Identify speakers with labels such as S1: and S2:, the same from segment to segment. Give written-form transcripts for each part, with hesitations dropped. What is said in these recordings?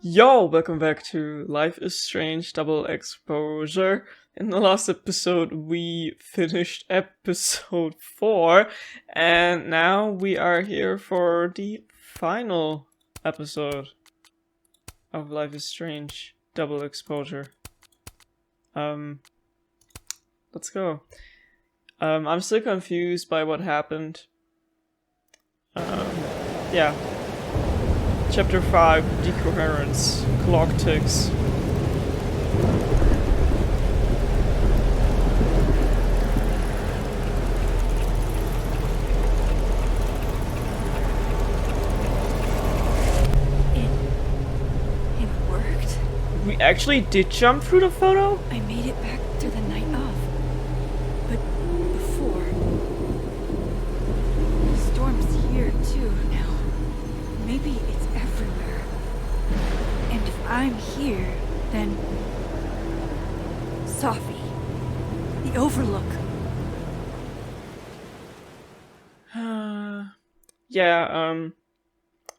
S1: Yo, welcome back to Life is Strange Double Exposure. In the last episode, we finished episode 4, and now we are here for the final episode of Life is Strange Double Exposure. Let's go. I'm still confused by what happened. Yeah. Chapter 5, Decoherence, Clock Ticks.
S2: It worked?
S1: We actually did jump through the photo?
S2: I made it back to the night of. But before... The storm's here too now. Maybe it's everywhere. And if I'm here, then... Safi. The Overlook.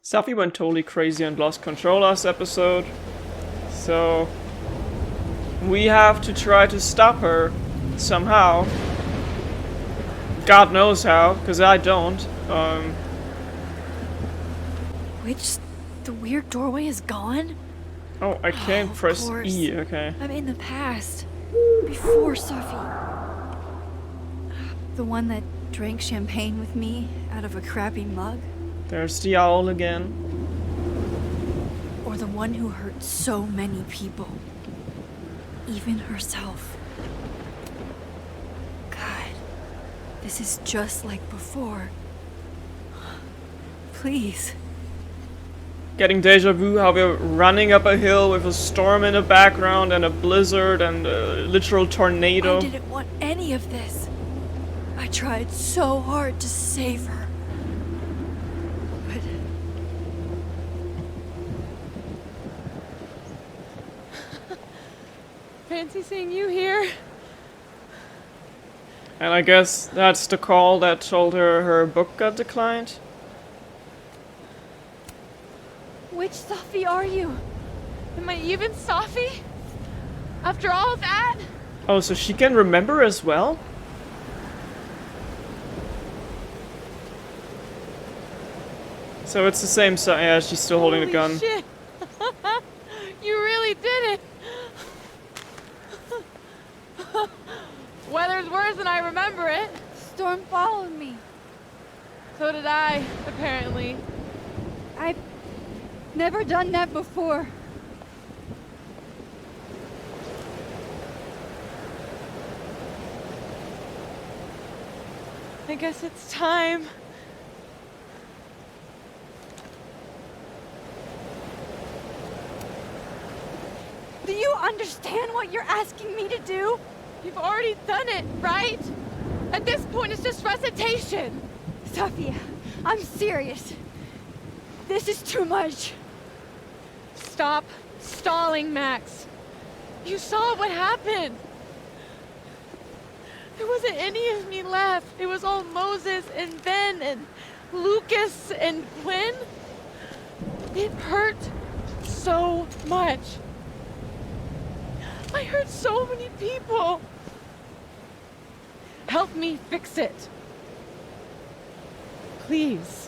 S1: Safi went totally crazy and lost control last episode. So... we have to try to stop her somehow. God knows how, because I don't.
S2: Which... The weird doorway is gone?
S1: Oh, I can't
S2: Of
S1: press
S2: course.
S1: E, okay.
S2: I'm in the past. Before Safi. The one that drank champagne with me out of a crappy mug?
S1: There's the owl again.
S2: Or the one who hurt so many people. Even herself. God. This is just like before. Please.
S1: Getting deja vu how we're running up a hill with a storm in the background and a blizzard and a literal tornado.
S2: I didn't want any of this. I tried so hard to save her. But...
S3: Fancy seeing you here.
S1: And I guess that's the call that told her her book got declined.
S3: Which Safi are you? Am I even Safi? After all that?
S1: Oh, so she can remember as well? So it's the same yeah, she's still holding the
S3: Holy
S1: gun.
S3: Shit. You really did it. Weather's worse than I remember it.
S2: Storm followed me.
S3: So did I, apparently.
S2: I've never done that before.
S3: I guess it's time.
S2: Do you understand what you're asking me to do?
S3: You've already done it, right? At this point, it's just recitation.
S2: Sophia, I'm serious. This is too much.
S3: Stop stalling, Max. You saw what happened. There wasn't any of me left. It was all Moses and Ben and Lucas and Gwen. It hurt so much. I hurt so many people. Help me fix it. Please.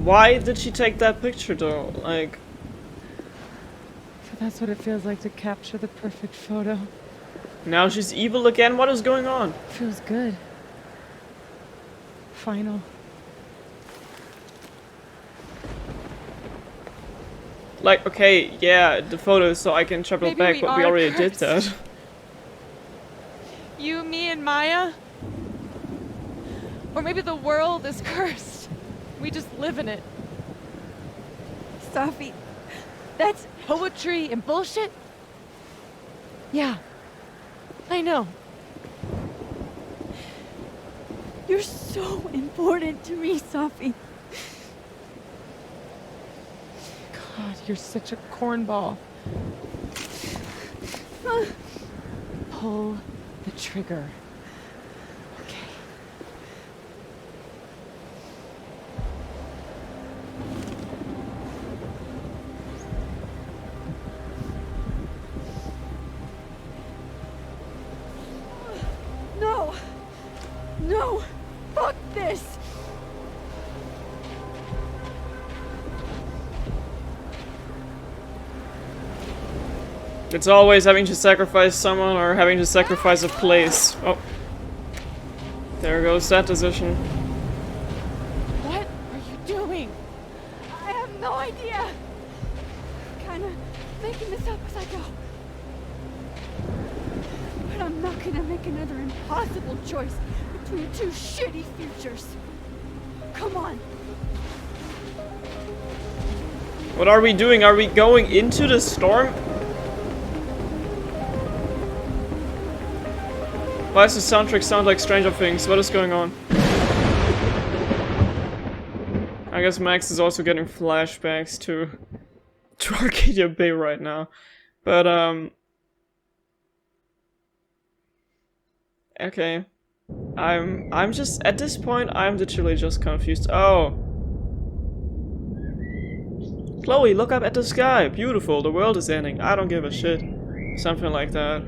S1: Why did she take that picture though? Like,
S3: So that's what it feels like to capture the perfect photo.
S1: now she's evil again? What is going on?
S3: Feels good. Final.
S1: Like, okay, yeah, the photos so I can travel
S3: Maybe
S1: back,
S3: we
S1: but we
S3: are
S1: already did
S3: cursed.
S1: that.
S3: You, me, and Maya? Or maybe the world is cursed. We just live in it.
S2: Sophie, that's...
S3: Poetry and bullshit? Yeah. I know.
S2: You're so important to me, Sophie.
S3: God, you're such a cornball. Pull the trigger. Okay.
S2: No! No! Fuck this!
S1: It's always having to sacrifice someone or having to sacrifice a place. Oh. There goes that decision.
S3: What are you doing?
S2: I have no idea! Kinda making this up as I go. But I'm not gonna make another impossible choice between two shitty futures. Come on.
S1: What are we doing? Are we going into the storm? Why does the soundtrack sound like Stranger Things? What is going on? I guess Max is also getting flashbacks to Arcadia Bay right now. But okay. I'm just at this point I'm literally just confused. Oh. Chloe, look up at the sky. Beautiful. The world is ending. I don't give a shit. Something like that.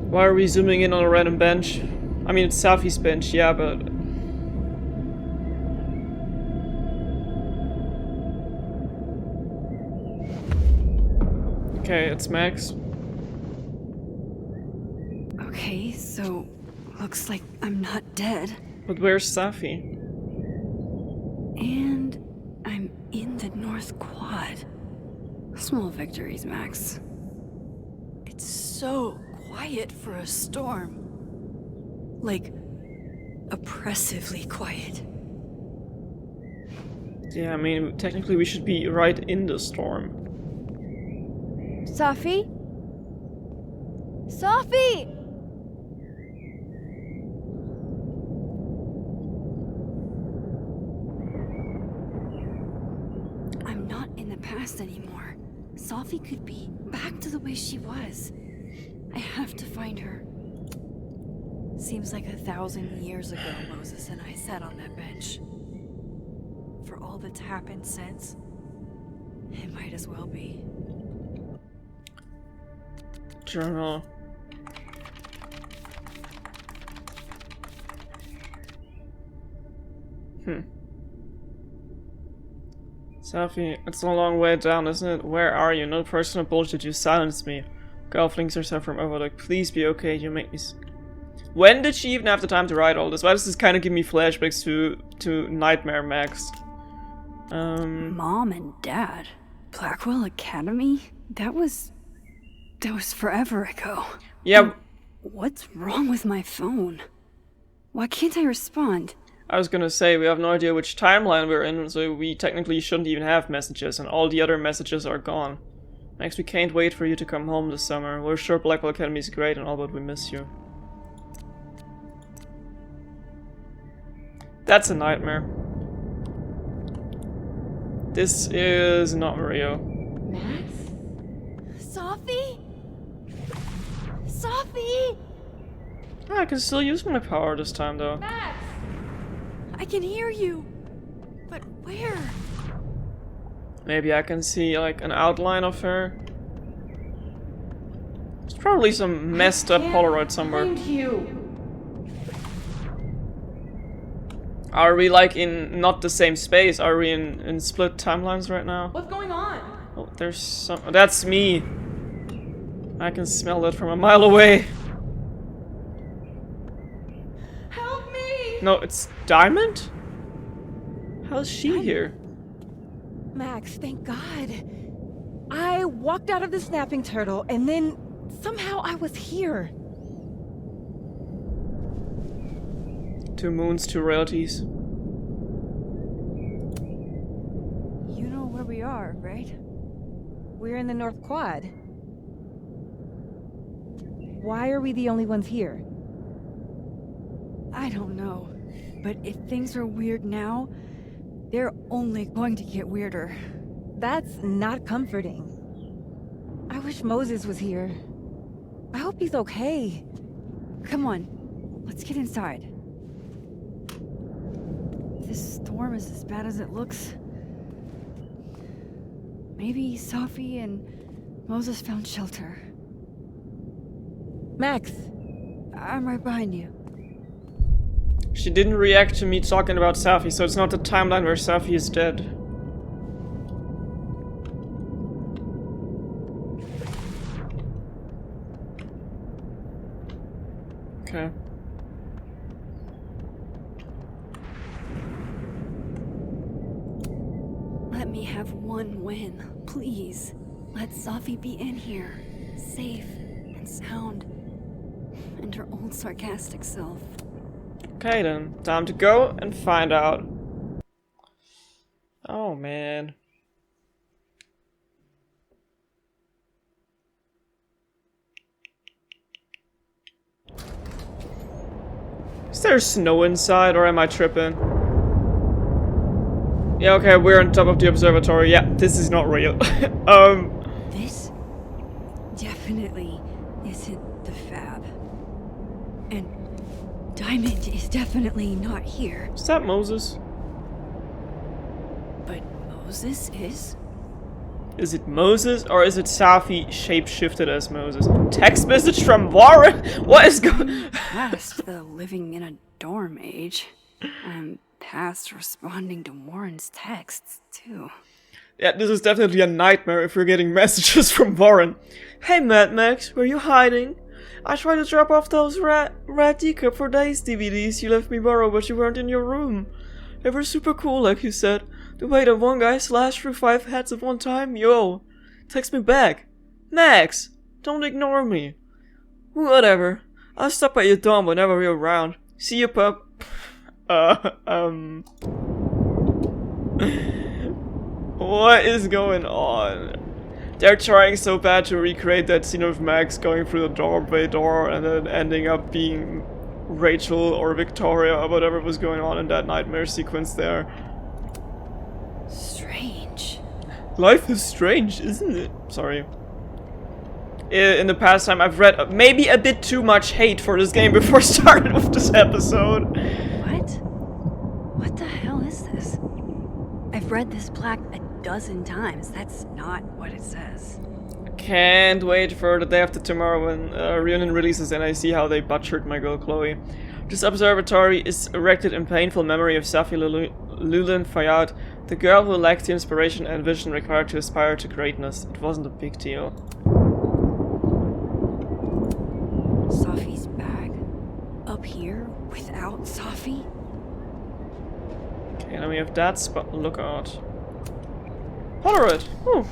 S1: Why are we zooming in on a random bench? I mean, it's Safi's bench, yeah, but... Okay, it's Max.
S2: Okay, so looks like I'm not dead.
S1: But where's Safi?
S2: And I'm in the North Quad. Small victories, Max. It's so quiet for a storm. Like, oppressively quiet.
S1: Yeah, I mean, technically we should be right in the storm.
S2: Safi? Safi! I'm not in the past anymore. Safi could be back to the way she was. I have to find her. Seems like 1,000 years ago Moses and I sat on that bench. For all that's happened since, it might as well be.
S1: Journal. Safi, it's a long way down, isn't it? Where are you? No personal bullshit, you silenced me. Girl flings herself from overlook. Please be okay, you make me When did she even have the time to write all this? Why does this kind of give me flashbacks to Nightmare Max?
S2: Mom and Dad? Blackwell Academy? That was forever ago.
S1: Yeah.
S2: What's wrong with my phone? Why can't I respond?
S1: I was gonna say, we have no idea which timeline we're in, so we technically shouldn't even have messages, and all the other messages are gone. Max, we can't wait for you to come home this summer. We're sure Blackwell Academy is great and all, but we miss you. That's a nightmare. This is not real.
S3: Max?
S2: Safi? Safi?
S1: Oh, I can still use my power this time, though.
S3: Max!
S2: I can hear you. But where?
S1: Maybe I can see, like, an outline of her. There's probably some messed up Polaroid somewhere.
S3: Find you.
S1: Are we, like, in not the same space? Are we in split timelines right now?
S3: What's going on?
S1: Oh, there's some... That's me! I can smell that from a mile away.
S3: Help me!
S1: No, it's Diamond? How's she here?
S3: Max, thank God. I walked out of the snapping turtle and then somehow I was here.
S1: 2 moons, 2 realities.
S2: You know where we are, right?
S3: We're in the North Quad.
S4: Why are we the only ones here?
S2: I don't know. But if things are weird now, they're only going to get weirder.
S4: That's not comforting. I wish Moses was here. I hope he's okay.
S2: Come on, let's get inside. This storm is as bad as it looks. Maybe Sophie and Moses found shelter.
S4: Max,
S2: I'm right behind you.
S1: She didn't react to me talking about Safi, so it's not the timeline where Safi is dead. Okay.
S2: Let me have one win, please. Let Sophie be in here, safe and sound, and her old sarcastic self.
S1: Okay then, time to go and find out. Oh man. Is there snow inside or am I tripping? Yeah, okay, we're on top of the observatory. Yeah, this is not real.
S2: This definitely isn't the Fab. And Diamond is definitely not here.
S1: Is that Moses?
S2: But Moses is?
S1: Is it Moses or is it Safi shapeshifted as Moses? Text message from Warren? What is going
S2: Past the living in a dorm age. I'm past responding to Warren's texts, too.
S1: Yeah, this is definitely a nightmare if you're getting messages from Warren. Hey Mad Max, were you hiding? I tried to drop off those Rat Teacup for Days DVDs you left me borrow, but you weren't in your room. They were super cool, like you said. The way that one guy slashed through 5 heads at one time, yo. Text me back. Max, don't ignore me. Whatever. I'll stop by your dorm whenever you're around. See you, pup. What is going on? They're trying so bad to recreate that scene of Max going through the doorway door and then ending up being Rachel or Victoria or whatever was going on in that nightmare sequence there.
S2: Strange.
S1: Life is strange, isn't it? Sorry. In the past time, I've read maybe a bit too much hate for this game before starting with this episode.
S2: What? What the hell is this? I've read this plaque a dozen times. That's not what it says.
S1: Can't wait for the day after tomorrow when Reunion releases and I see how they butchered my girl Chloe. This observatory is erected in painful memory of Safi Lulin Fayyad, the girl who lacked the inspiration and vision required to aspire to greatness. It wasn't a big deal.
S2: Safi's bag? Up here? Without Safi?
S1: Okay, now we have that spot. Look out. Polaroid! Whew.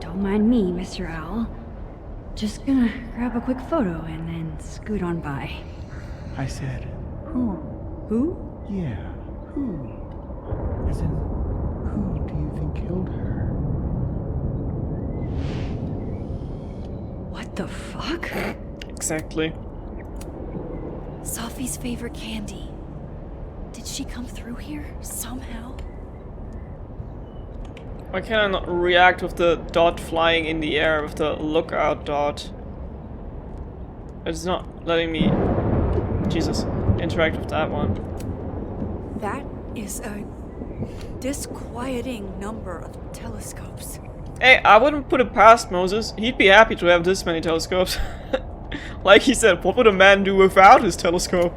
S2: Don't mind me, Mr. Owl. Just gonna grab a quick photo and then scoot on by.
S5: I said, who?
S2: Who?
S5: Yeah, who? As in, who do you think killed her?
S2: What the fuck?
S1: Exactly.
S2: Safi's favorite candy. Did she come through here somehow?
S1: Why can I not react with the dot flying in the air with the lookout dot? It's not letting me, Jesus, interact with that one.
S2: That is a disquieting number of telescopes.
S1: Hey, I wouldn't put it past Moses. He'd be happy to have this many telescopes. Like he said, what would a man do without his telescope?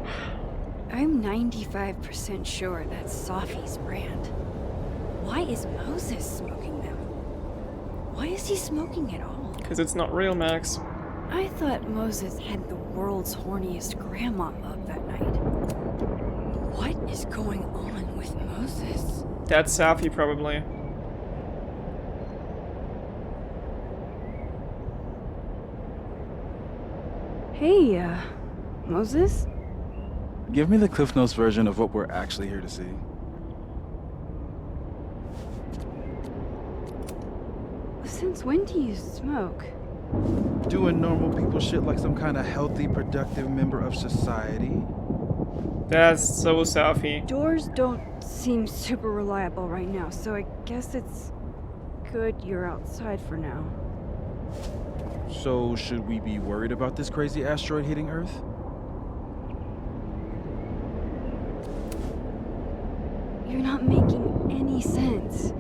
S2: I'm 95% sure that's Safi's brand. Why is Moses smoking them? Why is he smoking at all?
S1: Because it's not real, Max.
S2: I thought Moses had the world's horniest grandma up that night. What is going on with Moses?
S1: That's Safi, probably.
S2: Hey, Moses?
S6: Give me the Cliff Notes version of what we're actually here to see.
S2: Since when do you smoke?
S6: Doing normal people shit like some kind of healthy, productive member of society.
S1: That's so Safi.
S2: Doors don't seem super reliable right now, so I guess it's good you're outside for now.
S6: So, should we be worried about this crazy asteroid hitting Earth?
S2: You're not making any sense.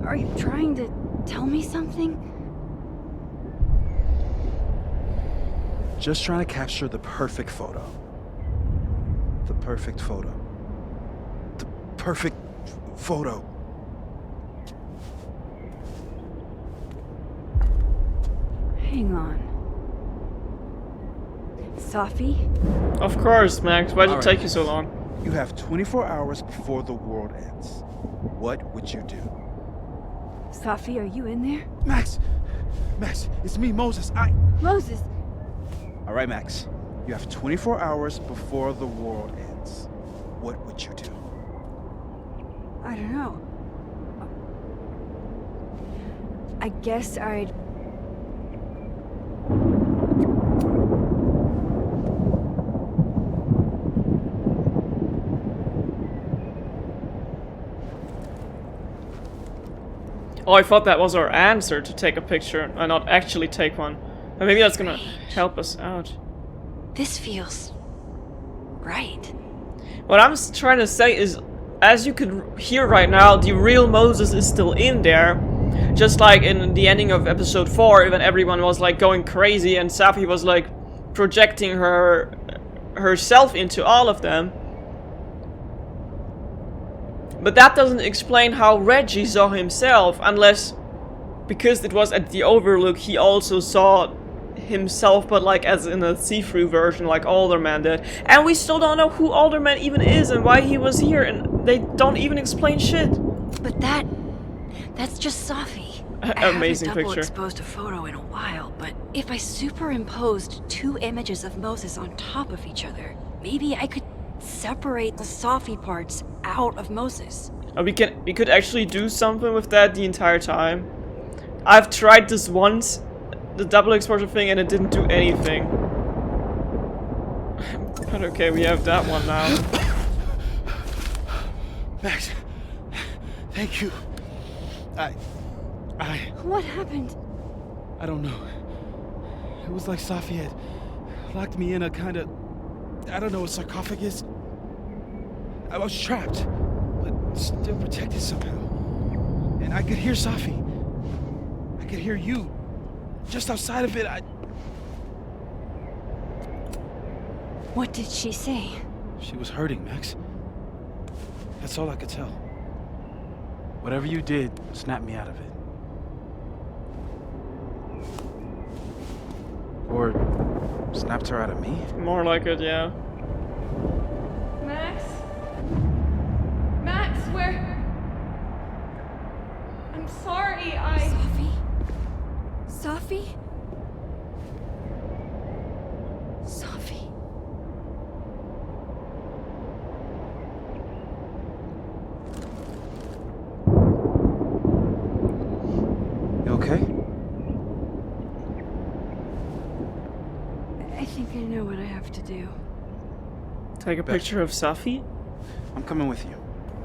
S2: Are you trying to tell me something?
S6: Just trying to capture the perfect photo. The perfect photo. The perfect photo.
S2: Hang on. Safi?
S1: Of course, Max. Why did it
S6: Alright.
S1: take you so long?
S6: You have 24 hours before the world ends. What would you do?
S2: Safi, are you in there?
S6: Max! Max, it's me, Moses.
S2: Moses!
S6: Alright, Max. You have 24 hours before the world ends. What would you do?
S2: I don't know. I guess I'd...
S1: Oh, I thought that was our answer, to take a picture and not actually take one. But maybe that's gonna help us out.
S2: This feels... right.
S1: What I'm trying to say is, as you could hear right now, the real Moses is still in there. Just like in the ending of episode 4, when everyone was like going crazy and Safi was like projecting herself into all of them. But that doesn't explain how Reggie saw himself, unless because it was at the Overlook he also saw himself, but like as in a see-through version like Alderman did. And we still don't know who Alderman even is and why he was here, and they don't even explain shit.
S2: But that's just Safi.
S1: Amazing
S2: I haven't
S1: picture.
S2: double-exposed a photo in a while, but if I superimposed 2 images of Moses on top of each other, maybe I could separate the Safi parts out of Moses.
S1: We could actually do something with that the entire time. I've tried this once, the double exposure thing, and it didn't do anything. But okay, we have that one now.
S6: Max, thank you.
S2: What happened?
S6: I don't know. It was like Safi had locked me in a kind of, I don't know, a sarcophagus. I was trapped, but still protected somehow. And I could hear Safi. I could hear you. Just outside of it,
S2: What did she say?
S6: She was hurting, Max. That's all I could tell. Whatever you did, snapped me out of it. Or snapped her out of me?
S1: More like it, yeah.
S3: Max? Max, where? I'm sorry,
S2: Safi? Safi? Safi?
S6: You okay?
S2: I think I know what I have to do.
S1: Take a picture of Safi?
S6: I'm coming with you.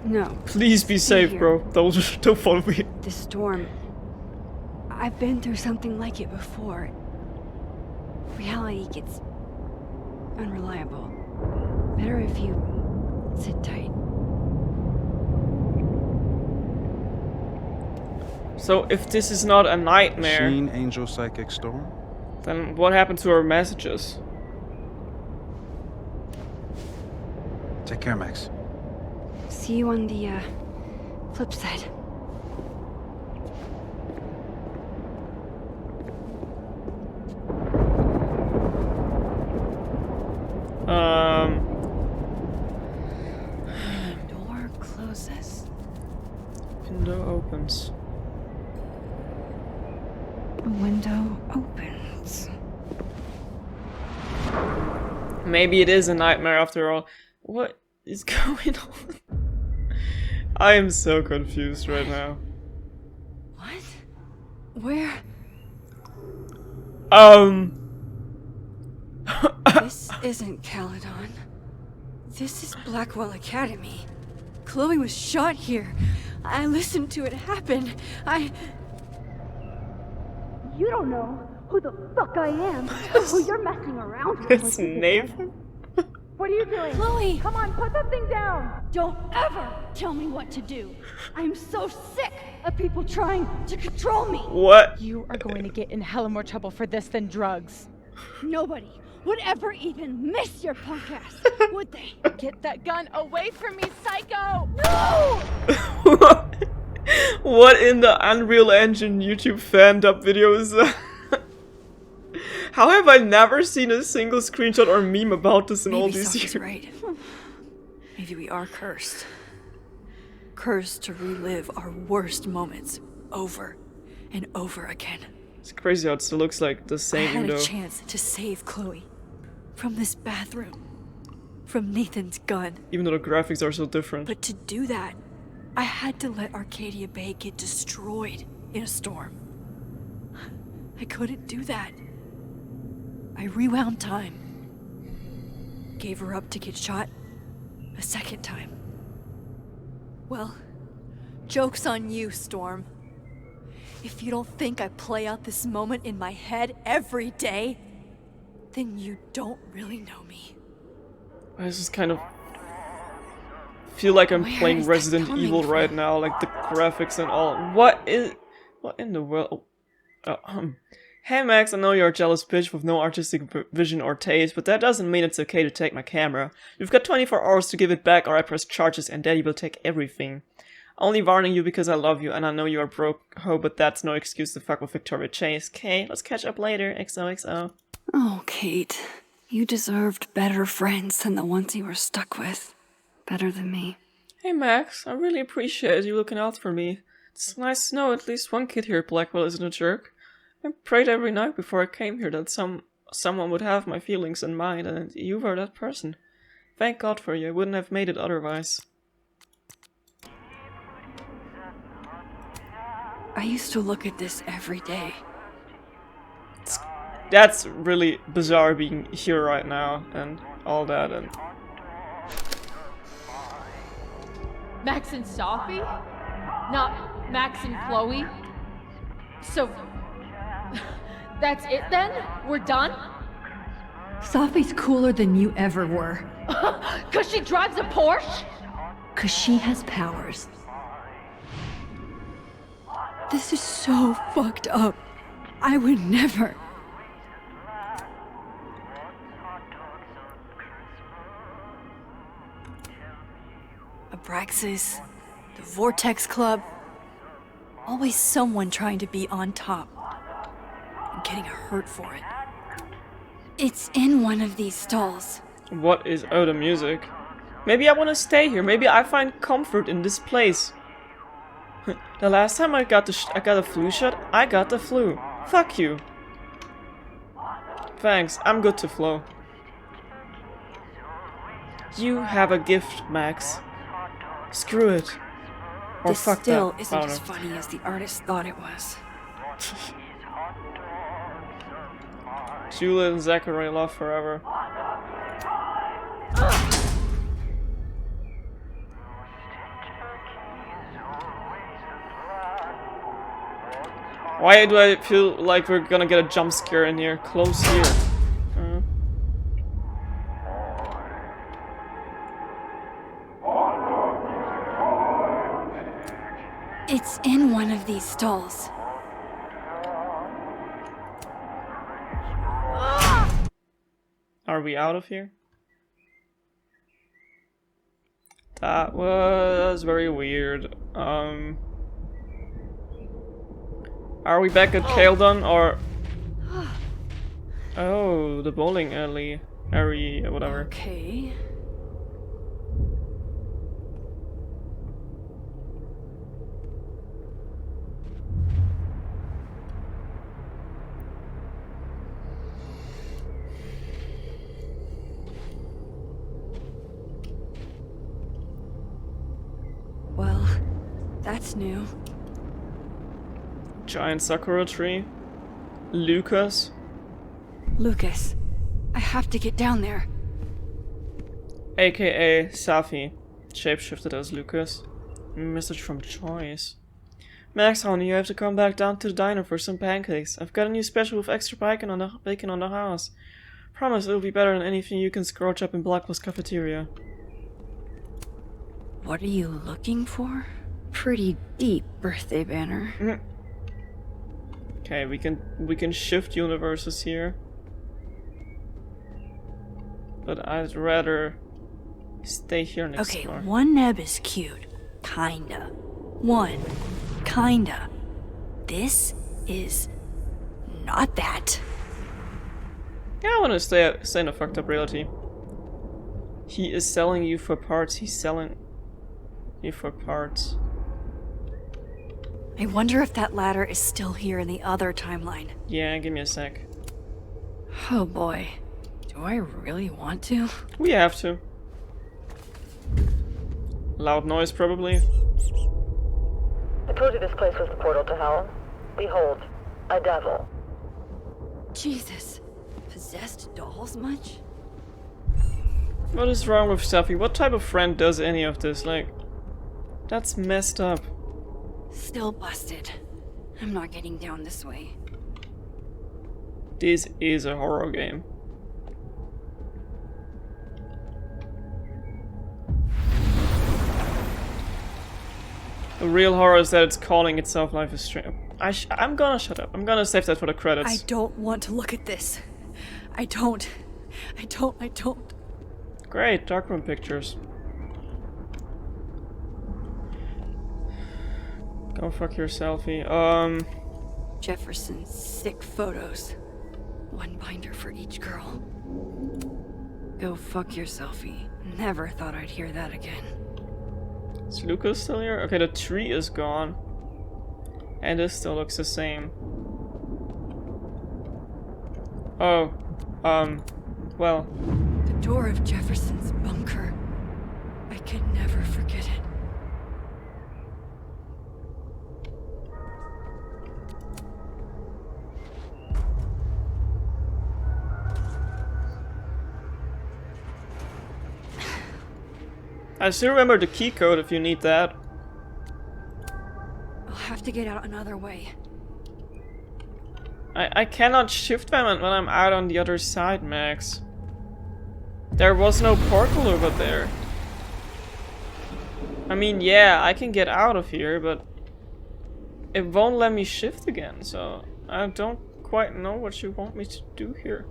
S2: No.
S1: Please be
S2: Stay
S1: safe,
S2: here.
S1: bro. Don't follow me.
S2: The storm. I've been through something like it before. Reality gets unreliable. Better if you sit tight.
S1: So if this is not a nightmare,
S6: Sheen, Angel, Psychic, Storm.
S1: then what happened to our messages?
S6: Take care, Max.
S2: See you on the flip side. Door closes.
S1: Window opens.
S2: A window opens.
S1: Maybe it is a nightmare after all. What is going on? I am so confused right now.
S2: What? Where? This isn't Caledon. This is Blackwell Academy. Chloe was shot here. I listened to it happen.
S7: You don't know who the fuck I am, who you're messing around with.
S1: It's Nathan.
S7: What are you doing?
S2: Chloe!
S7: Come on, put that thing down!
S8: Don't ever tell me what to do. I'm so sick of people trying to control me.
S1: What?
S3: You are going to get in hella more trouble for this than drugs.
S8: Nobody would ever even miss your punk ass, would they?
S3: Get that gun away from me, psycho!
S8: No!
S1: What in the Unreal Engine YouTube fandub video is that? How have I never seen a single screenshot or meme about this in all
S2: Maybe
S1: these
S2: Sophie's
S1: years?
S2: right. Maybe we are cursed. Cursed to relive our worst moments over and over again.
S1: It's crazy how it still looks like the
S2: I
S1: same
S2: had
S1: though.
S2: a chance to save Chloe from this bathroom, from Nathan's gun.
S1: Even though the graphics are so different.
S2: But to do that, I had to let Arcadia Bay get destroyed in a storm. I couldn't do that. I rewound time. Gave her up to get shot a second time. Well, joke's on you, Storm. If you don't think I play out this moment in my head every day, then you don't really know me.
S1: I just kind of feel like I'm
S2: Where
S1: playing
S2: is that
S1: Resident
S2: coming
S1: Evil right
S2: from?
S1: now, like the graphics and all. What in the world? Hey Max, I know you're a jealous bitch with no artistic vision or taste, but that doesn't mean it's okay to take my camera. You've got 24 hours to give it back or I press charges and Daddy will take everything. Only warning you because I love you and I know you are broke, ho, but that's no excuse to fuck with Victoria Chase. Okay, let's catch up later, XOXO.
S2: Oh, Kate. You deserved better friends than the ones you were stuck with. Better than me.
S1: Hey Max, I really appreciate you looking out for me. It's nice to know at least one kid here at Blackwell isn't a jerk. I prayed every night before I came here that someone would have my feelings in mind, and you were that person. Thank God for you, I wouldn't have made it otherwise.
S2: I used to look at this every day.
S1: That's really bizarre being here right now, and all that, and...
S3: Max and Sophie? Not Max and Chloe? So, that's it then? We're done?
S8: Sophie's cooler than you ever were.
S3: 'Cause she drives a Porsche?
S8: 'Cause she has powers.
S2: This is so fucked up. I would never. Abraxas, the Vortex Club. Always someone trying to be on top. And getting hurt for it. It's in one of these stalls.
S1: What is the music? Maybe I want to stay here, maybe I find comfort in this place. The last time I got a flu shot, I got the flu. Fuck you. Thanks, I'm good to flow. You have a gift, Max. Screw it. Or
S2: This
S1: fuck
S2: still
S1: that.
S2: isn't
S1: I don't
S2: as
S1: know.
S2: funny as the artist thought it was.
S1: Julia and Zachary love forever. Why do I feel like we're gonna get a jump scare in here? Close here.
S2: It's in one of these stalls.
S1: Are we out of here? That was very weird. Are we back at Caledon or... Oh, the bowling alley. Area, whatever.
S2: Okay. Well, that's new.
S1: Giant sakura tree. Lucas.
S2: Lucas, I have to get down there.
S1: AKA Safi. Shapeshifted as Lucas. Message from Choice. Max, honey, you have to come back down to the diner for some pancakes. I've got a new special with extra bacon on the house. Promise it'll be better than anything you can scrounge up in Blackwell's cafeteria.
S2: What are you looking for? Pretty deep birthday banner.
S1: Okay, we can shift universes here. But I'd rather stay here and explore.
S2: Okay, one neb is cute. Kinda. One. Kinda. This is not that.
S1: Yeah, I want to stay in a fucked up reality. He is selling you for parts. He's selling you for parts.
S2: I wonder if that ladder is still here in the other timeline.
S1: Yeah, give me a sec.
S2: Oh boy. Do I really want to?
S1: We have to. Loud noise, probably.
S9: I told you this place was the portal to hell. Behold, a devil.
S2: Jesus. Possessed dolls much?
S1: What is wrong with Safi? What type of friend does any of this? Like, that's messed up.
S2: Still busted. I'm not getting down this way.
S1: This is a horror game. The real horror is that it's calling itself Life is Strange. I'm gonna shut up. I'm gonna save that for the credits.
S2: I don't want to look at this. I don't.
S1: Great, darkroom pictures. Go fuck your selfie.
S2: Jefferson's sick photos. One binder for each girl. Go fuck your selfie. Never thought I'd hear that again.
S1: Is Lucas still here? Okay, the tree is gone. And this still looks the same. Oh, well.
S2: The door of Jefferson's bunker. I can never forget it.
S1: I still remember the key code if you need that.
S2: I'll have to get out another way.
S1: I cannot shift them when I'm out on the other side, Max. There was no portal over there. I mean, yeah, I can get out of here, but it won't let me shift again, so I don't quite know what you want me to do here.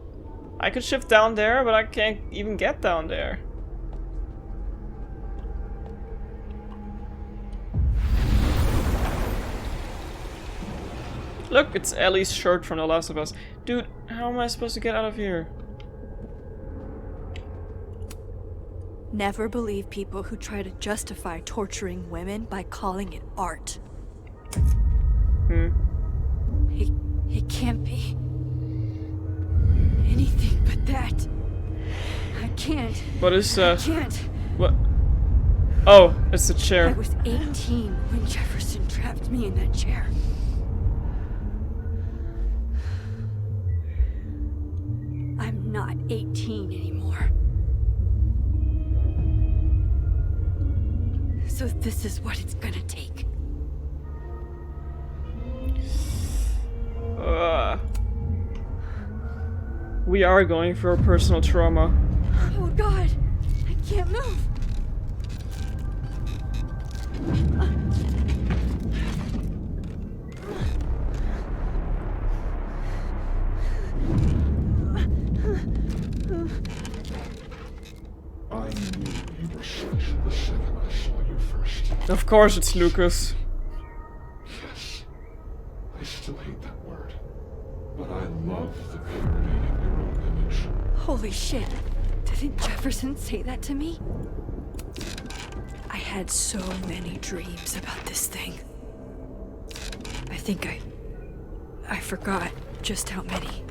S1: I could shift down there, but I can't even get down there. Look, it's Ellie's shirt from The Last of Us. Dude, how am I supposed to get out of here?
S2: Never believe people who try to justify torturing women by calling it art. It can't be anything but that. I can't.
S1: What is
S2: I can't.
S1: What? Oh, it's the chair.
S2: I was 18 when Jefferson trapped me in that chair. I'm not 18 anymore. So this is what it's gonna take.
S1: We are going for a personal trauma.
S2: Oh God, I can't move.
S5: I knew you were special the second I saw you first.
S1: Of course it's Lucas.
S5: Yes, I still hate that word, but I love the purity of your own image.
S2: Holy shit, didn't Jefferson say that to me? I had so many dreams about this thing. I think I forgot just how many.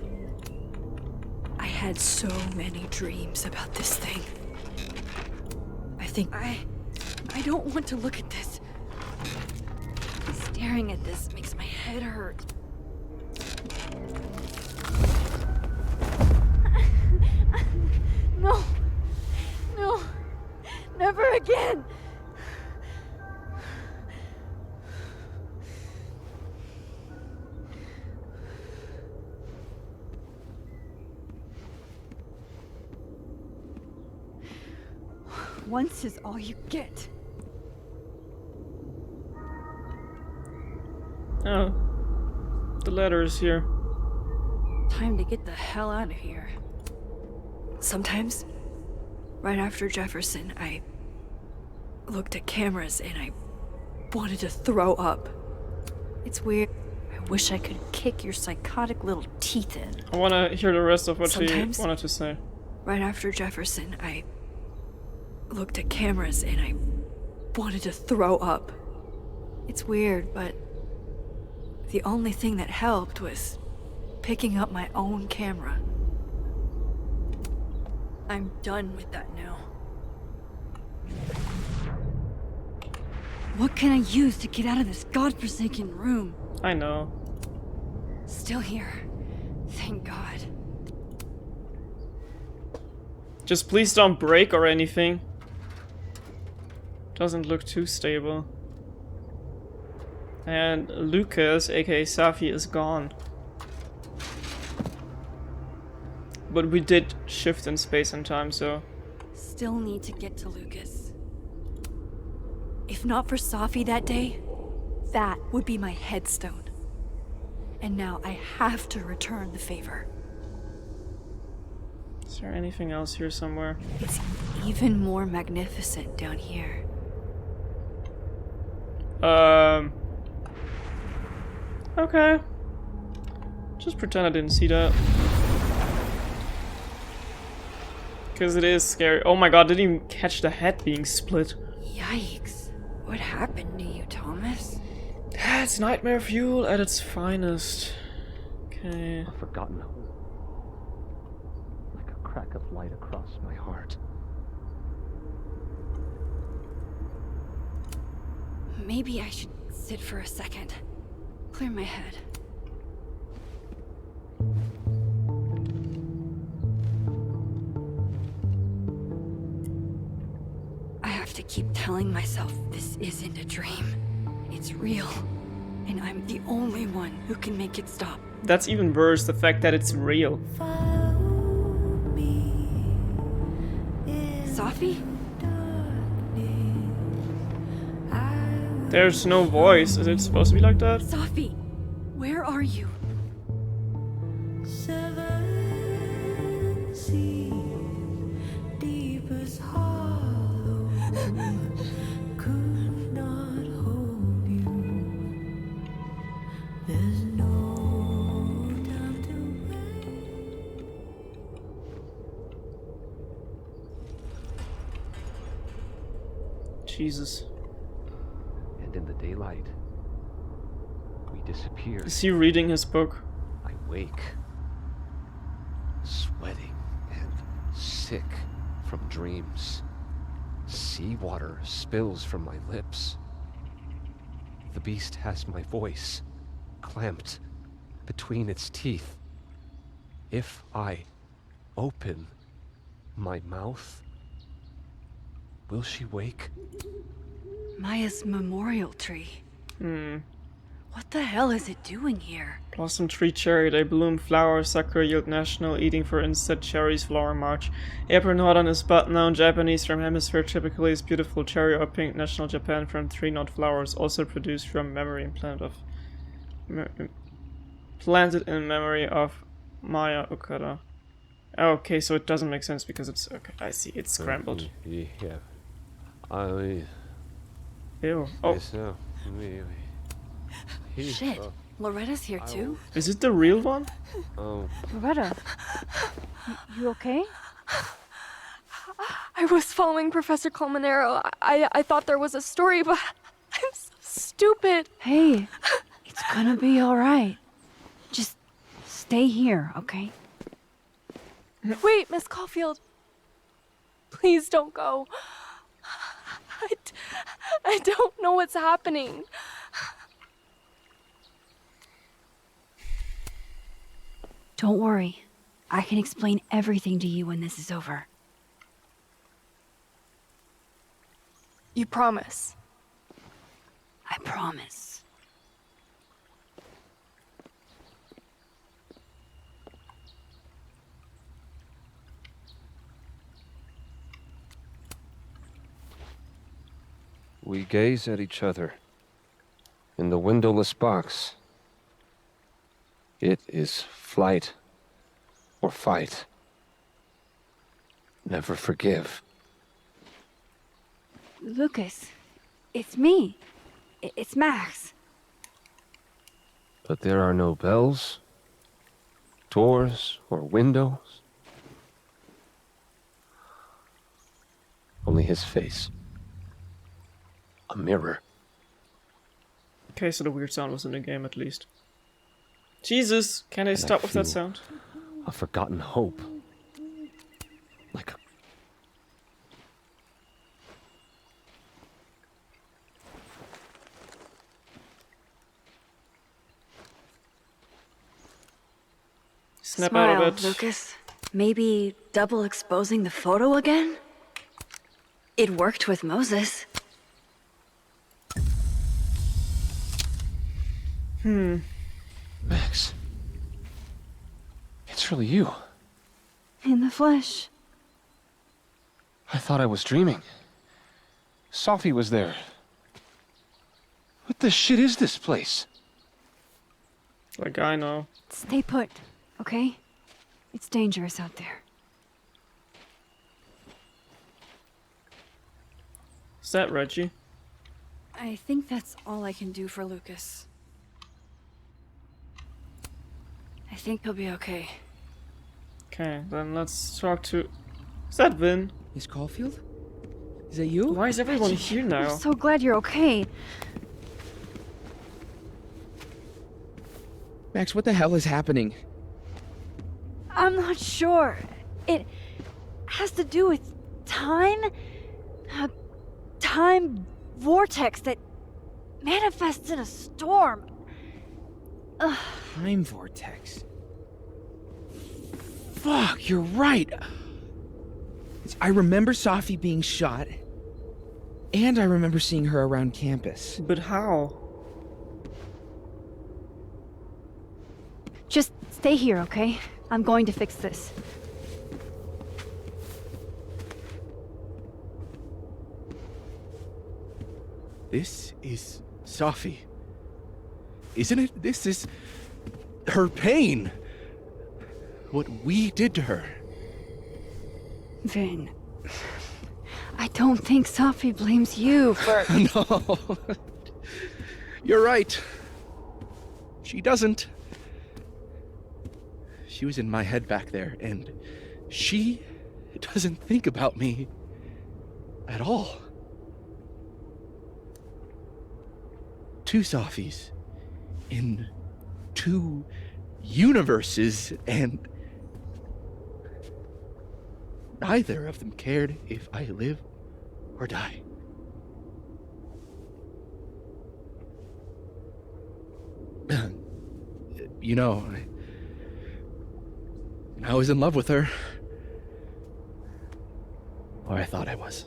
S2: I had so many dreams about this thing. I think I don't want to look at this. Staring at this makes my head hurt.
S8: No. No. Never again. Once is all you get.
S1: Oh. The letter is here.
S2: Time to get the hell out of here. Sometimes, right after Jefferson, I looked at cameras and I wanted to throw up. It's weird. I wish I could kick your psychotic little teeth in.
S1: I wanna hear the rest of what she
S2: Sometimes,
S1: wanted to say.
S2: right after Jefferson, I looked at cameras and I wanted to throw up. It's weird, but the only thing that helped was picking up my own camera. I'm done with that now. What can I use to get out of this godforsaken room?
S1: I know.
S2: Still here. Thank God.
S1: Just please don't break or anything. Doesn't look too stable. And Lucas, aka Safi, is gone. But we did shift in space and time, so...
S2: Still need to get to Lucas. If not for Safi that day, that would be my headstone. And now I have to return the favor.
S1: Is there anything else here somewhere?
S2: It's even more magnificent down here.
S1: Okay. Just pretend I didn't see that. Because it is scary. Oh my god, didn't even catch the head being split.
S2: Yikes. What happened to you, Thomas?
S1: It's nightmare fuel at its finest. Okay.
S10: A forgotten home. Like a crack of light across my heart.
S2: Maybe I should sit for a second. Clear my head. I have to keep telling myself this isn't a dream. It's real. And I'm the only one who can make it stop.
S1: That's even worse, the fact that it's real.
S2: Safi?
S1: There's no voice. Is it supposed to be like that?
S2: Safi, where are you?
S1: Jesus.
S10: And in the daylight, we disappear.
S1: Is he reading his book?
S10: I wake, sweating and sick from dreams. Seawater spills from my lips. The beast has my voice clamped between its teeth. If I open my mouth, will she wake?
S2: Maya's memorial tree. What the hell is it doing here?
S1: Blossom tree cherry, they bloom, flower, sakura yield national, eating for instead cherries, flower march. April northern is but known, Japanese from hemisphere typically is beautiful cherry or pink, national Japan from 3 knot flowers, also produced from memory and planted in memory of Maya Okada. Okay, so it doesn't make sense because it's, okay, I see, it's scrambled.
S10: Yeah.
S1: Ew. Oh,
S2: Shit, Loretta's here too?
S1: is it the real one?
S8: Loretta, you okay?
S3: I was following Professor Colmenero. I thought there was a story, but I'm so stupid.
S4: Hey, it's gonna be alright. Just stay here, okay?
S3: Wait, Miss Caulfield. Please don't go. I don't know what's happening.
S2: Don't worry. I can explain everything to you when this is over.
S3: You promise?
S2: I promise.
S11: We gaze at each other in the windowless box. It is flight or fight. Never forgive.
S2: Lucas, it's me. It's Max.
S11: But there are no bells, doors, or windows. Only his face. A mirror.
S1: Okay, so the weird sound was in the game at least. Jesus, can I
S11: And
S1: stop with that
S11: feel
S1: sound?
S11: A forgotten hope. Like a...
S1: Snap
S2: Smile,
S1: out of it.
S2: Lucas. Maybe double exposing the photo again? It worked with Moses.
S11: Max. It's really you.
S2: In the flesh.
S11: I thought I was dreaming. Sophie was there. What the shit is this place?
S1: Like I know.
S2: Stay put, okay? It's dangerous out there.
S1: Is that Reggie?
S2: I think that's all I can do for Lucas. I think he'll be okay.
S1: Okay, then let's talk to... Is that Vin?
S6: Miss Caulfield? Is that you?
S1: Why is everyone here now?
S2: I'm so glad you're okay.
S6: Max, what the hell is happening?
S2: I'm not sure. It has to do with time? A time vortex that manifests in a storm. Ugh.
S6: Time vortex. Fuck, you're right. I remember Sophie being shot, and I remember seeing her around campus.
S1: But how?
S2: Just stay here, okay? I'm going to fix this.
S6: This is Sophie. Isn't it? This is her pain. What we did to her.
S2: Vin, I don't think Sophie blames you for...
S6: No. You're right. She doesn't. She was in my head back there, and she doesn't think about me at all. Two Sophies in two universes, and neither of them cared if I live or die. You know, I was in love with her. Or I thought I was.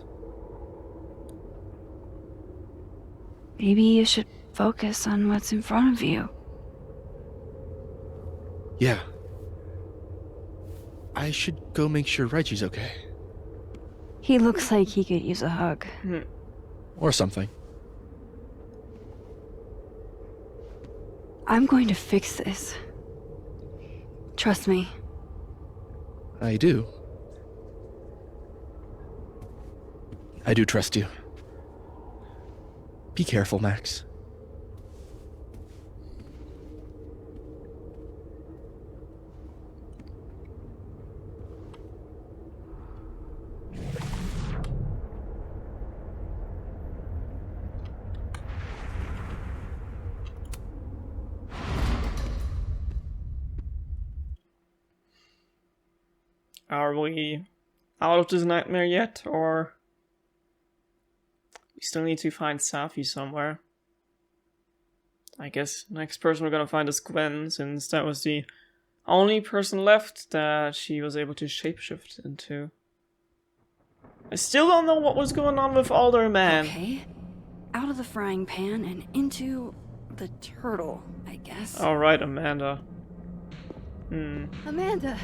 S2: Maybe you should focus on what's in front of you.
S6: Yeah. I should go make sure Reggie's okay.
S2: He looks like he could use a hug.
S6: Or something.
S2: I'm going to fix this. Trust me.
S6: I do. I do trust you. Be careful, Max.
S1: Are we out of this nightmare yet, or we still need to find Safi somewhere? I guess next person we're gonna find is Gwen, since that was the only person left that she was able to shapeshift into. I still don't know what was going on with Alder Man.
S2: Okay. Out of the frying pan and into the turtle, I guess.
S1: Alright, Amanda.
S2: Amanda!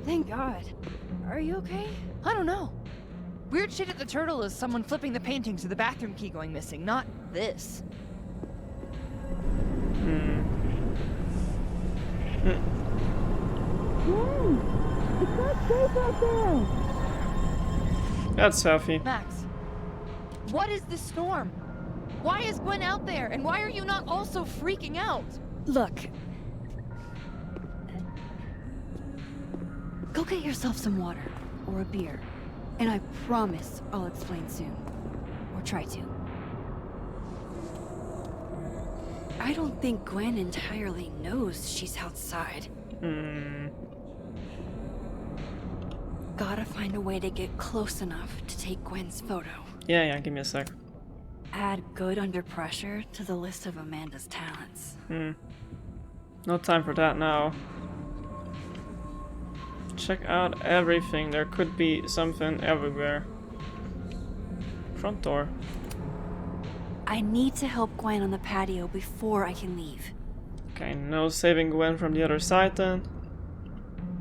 S2: Thank God. Are you okay?
S3: I don't know. Weird shit at the turtle is someone flipping the painting to the bathroom key going missing, not this.
S7: It's not safe out there!
S1: That's Sophie.
S3: Max, what is this storm? Why is Gwen out there, and why are you not also freaking out?
S2: Look. Go get yourself some water, or a beer. And I promise I'll explain soon. Or try to. I don't think Gwen entirely knows she's outside. Gotta find a way to get close enough to take Gwen's photo.
S1: Yeah, give me a sec.
S2: Add good under pressure to the list of Amanda's talents.
S1: No time for that now. Check out everything. There could be something everywhere. Front door.
S2: I need to help Gwen on the patio before I can leave.
S1: Okay, no saving Gwen from the other side then.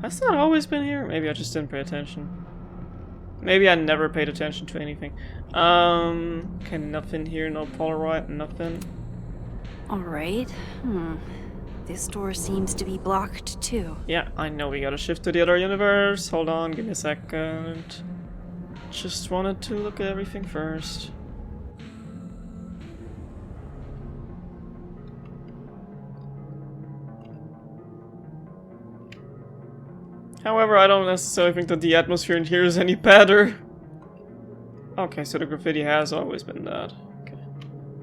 S1: Has that always been here? Maybe I just didn't pay attention. Maybe I never paid attention to anything. Okay, nothing here, no Polaroid, nothing.
S2: Alright. This door seems to be blocked too.
S1: Yeah, I know we gotta shift to the other universe. Hold on, give me a second. Just wanted to look at everything first. However, I don't necessarily think that the atmosphere in here is any better. Okay, so the graffiti has always been that. Okay.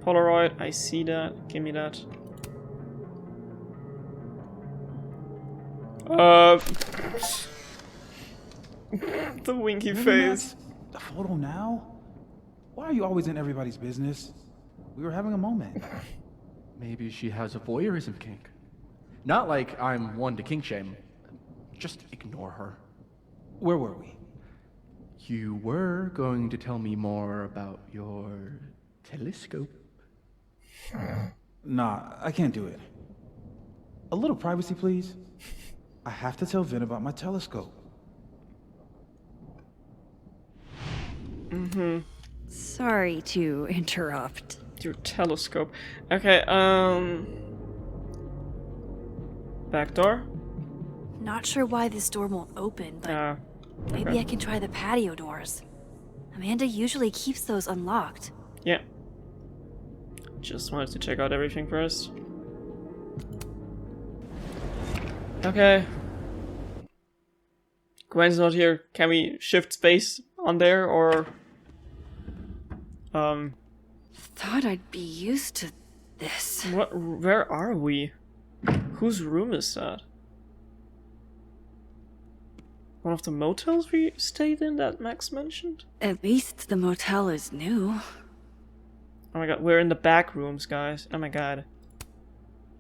S1: Polaroid, I see that. Give me that. The winky face.
S6: The photo now? Why are you always in everybody's business? We were having a moment.
S10: Maybe she has a voyeurism kink. Not like I'm one to kink shame. Just ignore her.
S6: Where were we?
S10: You were going to tell me more about your telescope.
S6: Nah, I can't do it. A little privacy, please. I have to tell Vin about my telescope.
S2: Sorry to interrupt.
S1: Your telescope. Okay, back door?
S2: Not sure why this door won't open, but maybe
S1: okay.
S2: I can try the patio doors. Amanda usually keeps those unlocked.
S1: Yeah. Just wanted to check out everything first. Okay. Gwen's not here. Can we shift space on there, or...
S2: Thought I'd be used to this.
S1: What? Where are we? Whose room is that? One of the motels we stayed in that Max mentioned?
S2: At least the motel is new.
S1: Oh my god, we're in the back rooms, guys. Oh my god.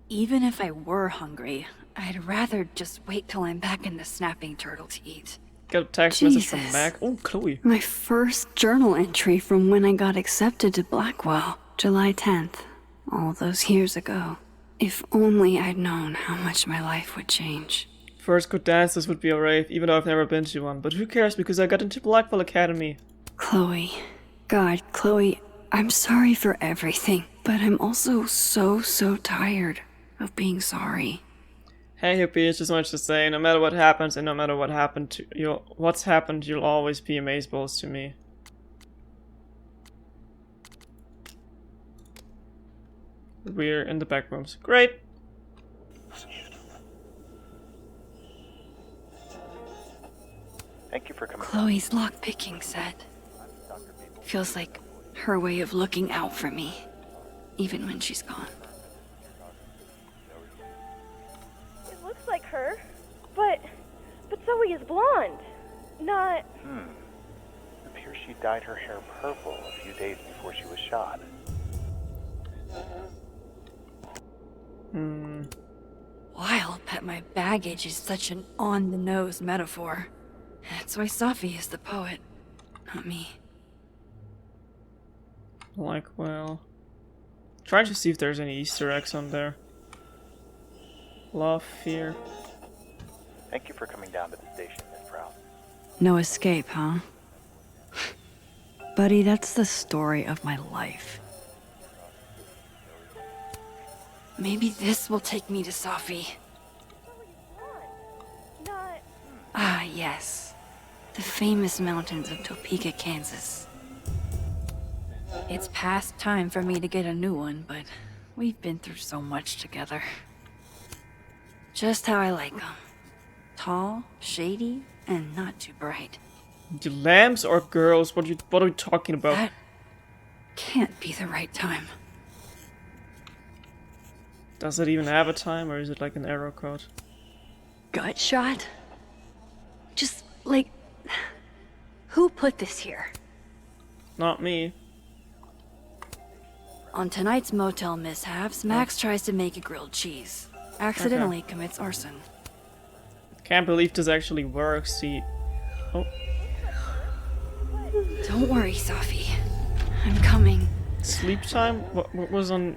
S2: Even if I were hungry, I'd rather just wait till I'm back in the snapping turtle to eat.
S1: Got a text message from
S2: Jesus.
S1: Mac. Oh, Chloe.
S2: My first journal entry from when I got accepted to Blackwell, July 10th, all those years ago. If only I'd known how much my life would change.
S1: First good dances would be a rave, even though I've never been to one. But who cares, because I got into Blackwell Academy.
S2: Chloe. God, Chloe, I'm sorry for everything, but I'm also so tired of being sorry.
S1: Hey Hippie, it's just much to say, no matter what happens and no matter what happened to you, what's happened, you'll always be amazeballs to me. We're in the back rooms. Great!
S12: Thank you for coming.
S2: Chloe's lockpicking set. Feels like her way of looking out for me, even when she's gone.
S7: It looks like her, but Zoe is blonde. Not...
S12: It appears she dyed her hair purple a few days before she was shot.
S2: wild that my baggage is such an on-the-nose metaphor. That's why Sophie is the poet, not me.
S1: Like, well... Trying to see if there's any Easter eggs on there. Love, fear.
S12: Thank you for coming down to the station, Miss Brown.
S2: No escape, huh? Buddy, that's the story of my life. Maybe this will take me to Sophie. Ah, yes. The famous mountains of Topeka, Kansas. It's past time for me to get a new one, but we've been through so much together. Just how I like them. Tall, shady, and not too bright.
S1: The lambs or girls? What are you talking about?
S2: That can't be the right time.
S1: Does it even have a time, or is it like an arrow code?
S8: Gut shot? Just, like... Who put this here?
S1: Not me.
S2: On tonight's motel mishaps, Max tries to make a grilled cheese. Accidentally commits arson.
S1: Can't believe this actually works. See... Oh.
S2: Don't worry, Sophie. I'm coming.
S1: Sleep time? What was on...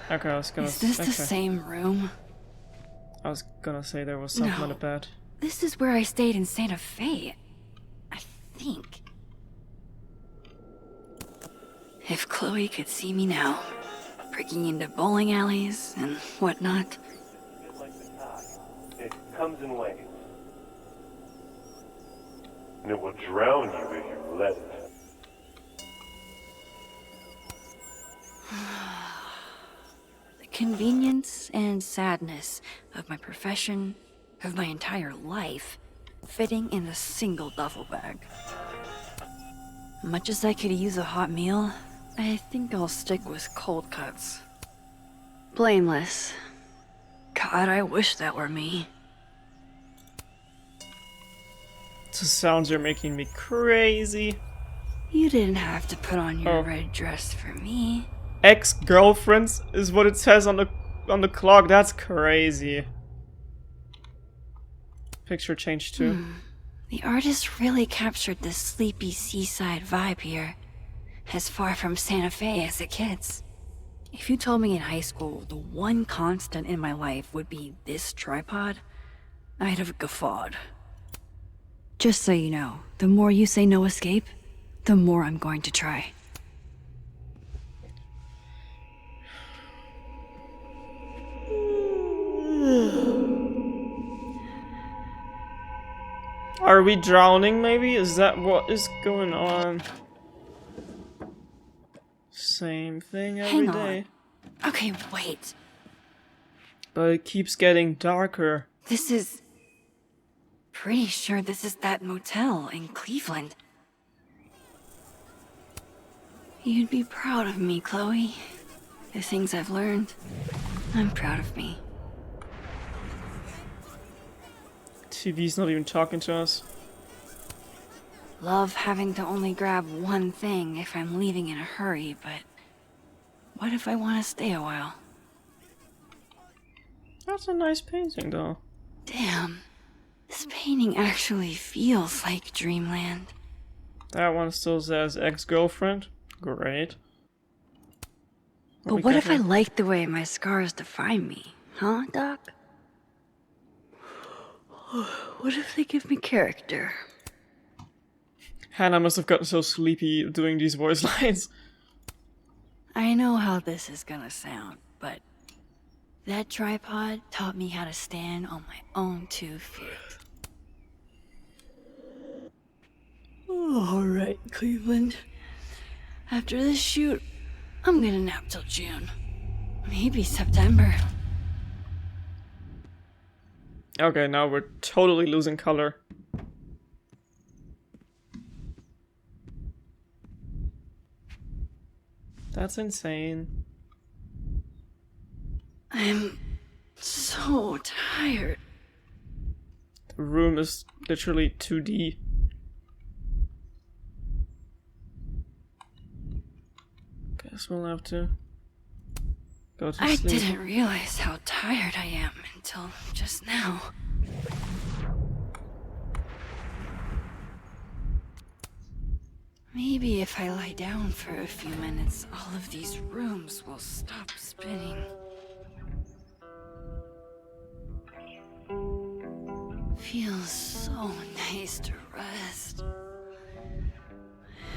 S1: Okay, I was gonna...
S2: Is this the same room?
S1: I was gonna say there was something on the bed.
S2: This is where I stayed in Santa Fe. I think. If Chloe could see me now, breaking into bowling alleys and whatnot.
S13: It comes in waves. And it will drown you if you let it.
S2: The convenience and sadness of my profession, of my entire life, fitting in a single duffel bag. Much as I could use a hot meal, I think I'll stick with cold cuts. Blameless. God, I wish that were me.
S1: The sounds are making me crazy.
S2: You didn't have to put on your red dress for me.
S1: Ex-girlfriends is what it says on the clock. That's crazy. Picture change too.
S2: The artist really captured this sleepy seaside vibe here. As far from Santa Fe as it gets. If you told me in high school the one constant in my life would be this tripod, I'd have guffawed. Just so you know, the more you say no escape, the more I'm going to try.
S1: Are we drowning maybe? Is that what is going on? Same thing every day.
S2: Okay, wait.
S1: But it keeps getting darker.
S2: This is... Pretty sure this is that motel in Cleveland. You'd be proud of me, Chloe. The things I've learned. I'm proud of me.
S1: TV's not even talking to us.
S2: Love having to only grab one thing if I'm leaving in a hurry, but... What if I want to stay a while?
S1: That's a nice painting, though.
S2: Damn. This painting actually feels like dreamland.
S1: That one still says ex-girlfriend. Great.
S2: But what if I like the way my scars define me? Huh, Doc? What if they give me character?
S1: Hannah must have gotten so sleepy doing these voice lines.
S2: I know how this is gonna sound, but that tripod taught me how to stand on my own 2 feet. Alright, Cleveland. After this shoot, I'm gonna nap till June. Maybe September.
S1: Okay, now we're totally losing color. That's insane.
S2: I'm so tired.
S1: The room is literally 2D. Guess we'll have to Go to
S2: I
S1: sleep.
S2: didn't realize how tired I am until just now. Maybe if I lie down for a few minutes, all of these rooms will stop spinning. Feels so nice to rest.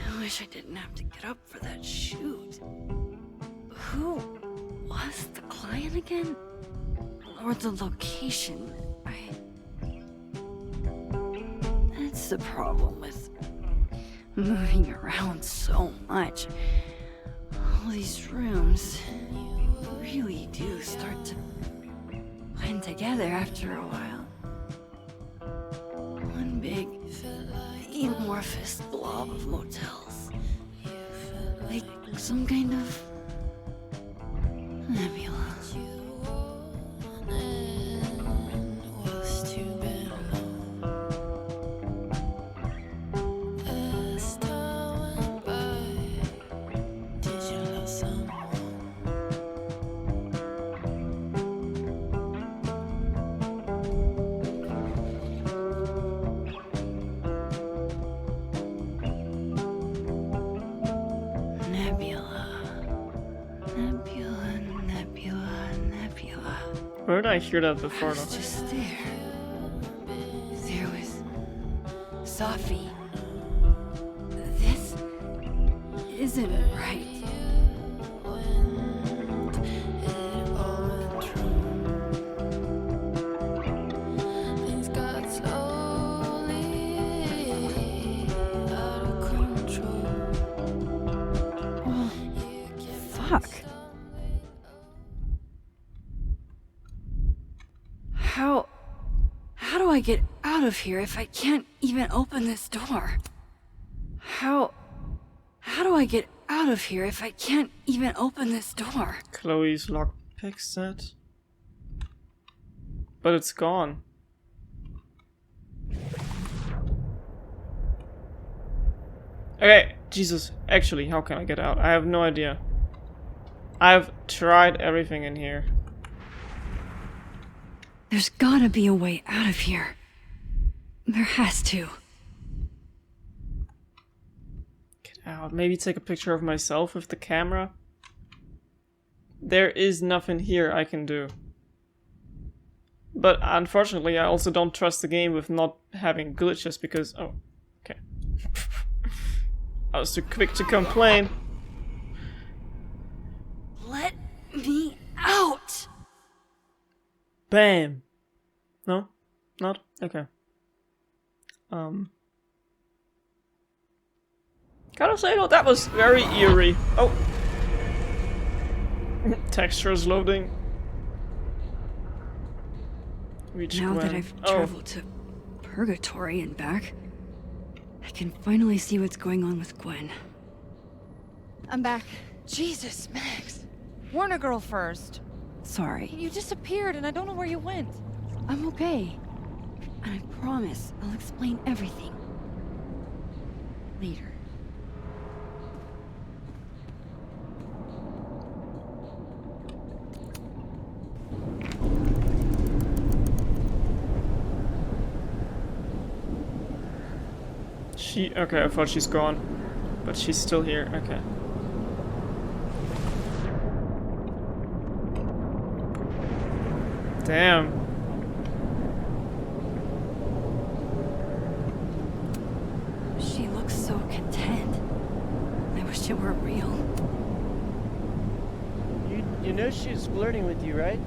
S2: I wish I didn't have to get up for that shoot. Who was the client again? Or the location? That's the problem with moving around so much. All these rooms really do start to blend together after a while. One big, amorphous blob of motels. Like some kind of nebula.
S1: Where did I hear that before?
S2: I was just there. There was Sophie. This isn't right. Fuck. How do I get out of here if I can't even open this door? How do I get out of here if I can't even open this door?
S1: Chloe's lockpick set. But it's gone. Okay, Jesus. Actually, how can I get out? I have no idea. I've tried everything in here.
S2: There's gotta be a way out of here. There has to.
S1: Get out. Maybe take a picture of myself with the camera. There is nothing here I can do. But unfortunately, I also don't trust the game with not having glitches because... Oh, okay. I was too quick to complain.
S2: Let me out!
S1: Bam! No? Not? Okay. Gotta say though, that was very eerie. Oh! Textures loading. Reach
S2: Now
S1: Gwen.
S2: that I've traveled to Purgatory and back, I can finally see what's going on with Gwen.
S3: I'm back. Jesus, Max. Warn a girl first.
S2: Sorry.
S3: You disappeared and I don't know where you went.
S2: I'm okay. And I promise I'll explain everything. Later.
S1: Okay, I thought she's gone. But she's still here, okay. Damn.
S2: She looks so content. I wish it were real.
S14: You know she was flirting with you, right?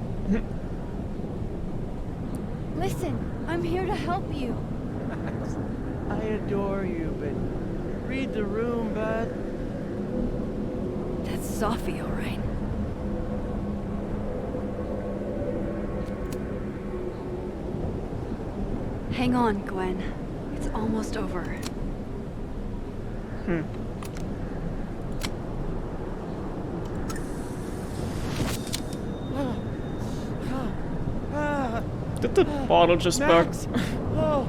S8: Listen, I'm here to help you.
S14: I adore you, but read the room, bud.
S2: That's Sophie, all right. Hang on, Gwen. It's almost over.
S1: Did the bottle just bug?
S14: Max! Oh!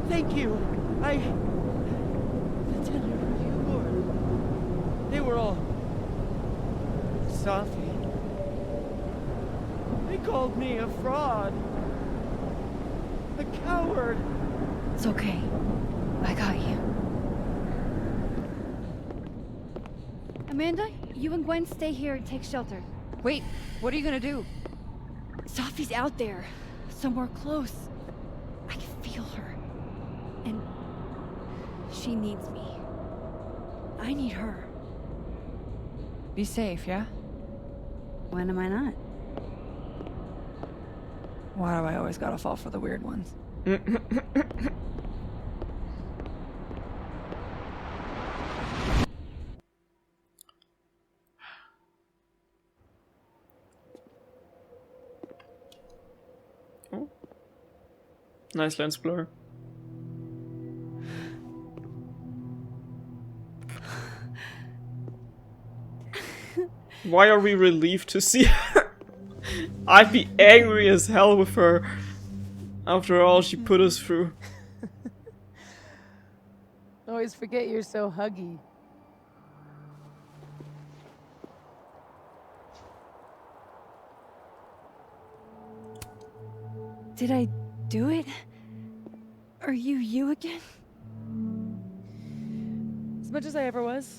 S14: Thank you. The tender you were. They were all... Sophie. called me a fraud. A coward.
S2: It's okay. I got you. Amanda, you and Gwen stay here and take shelter.
S4: Wait, what are you gonna do?
S2: Sophie's out there, somewhere close. I can feel her. And she needs me. I need her.
S4: Be safe, yeah?
S2: When am I not?
S4: Why do I always gotta fall for the weird ones?
S1: Oh. Nice lens blur. Why are we relieved to see her? I'd be angry as hell with her after all she put us through.
S3: Always forget you're so huggy.
S2: Did I do it? Are you again?
S3: As much as I ever was.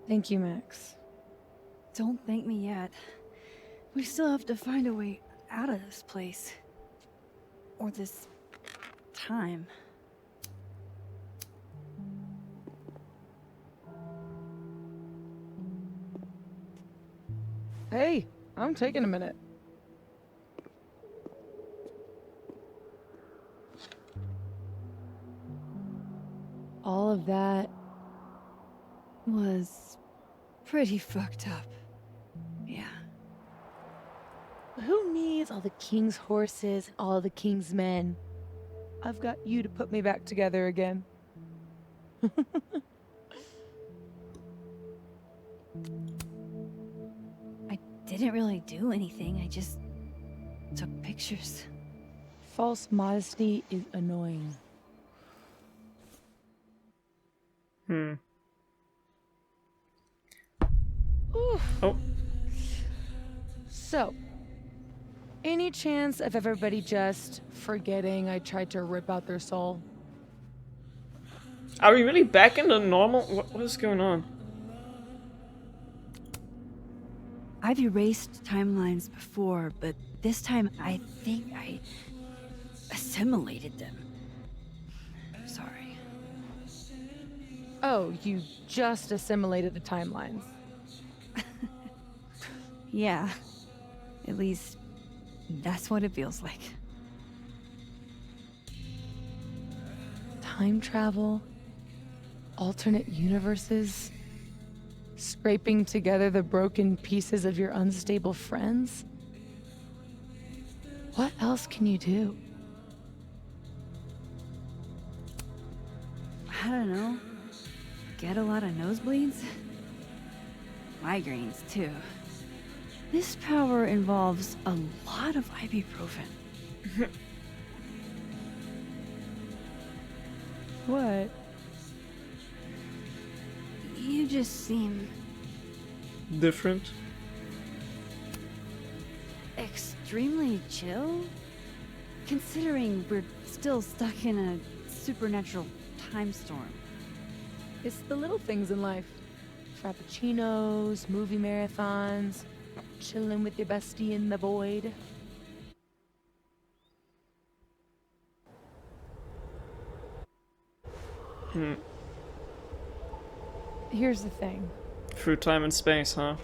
S4: Thank you, Max.
S2: Don't thank me yet. We still have to find a way out of this place. Or this time.
S3: Hey, I'm taking a minute.
S2: All of that was pretty fucked up. Yeah.
S3: Who needs all the king's horses and all the king's men? I've got you to put me back together again.
S2: I didn't really do anything. I just took pictures.
S3: False modesty is annoying.
S1: Hmm.
S3: Oof.
S1: Oh.
S3: So, any chance of everybody just forgetting I tried to rip out their soul?
S1: Are we really back in the normal? What is going on?
S2: I've erased timelines before, but this time I think I assimilated them. Sorry.
S3: Oh, you just assimilated the timelines.
S2: Yeah. At least, that's what it feels like.
S3: Time travel, alternate universes, scraping together the broken pieces of your unstable friends. What else can you do?
S2: I don't know. Get a lot of nosebleeds? Migraines, too. This power involves a lot of ibuprofen.
S3: What?
S2: You just seem
S1: Different.
S2: extremely chill, considering we're still stuck in a supernatural time storm.
S3: It's the little things in life. Frappuccinos, movie marathons, chilling with your bestie in the void.
S1: Hmm.
S3: Here's the thing.
S1: Through time and space, huh?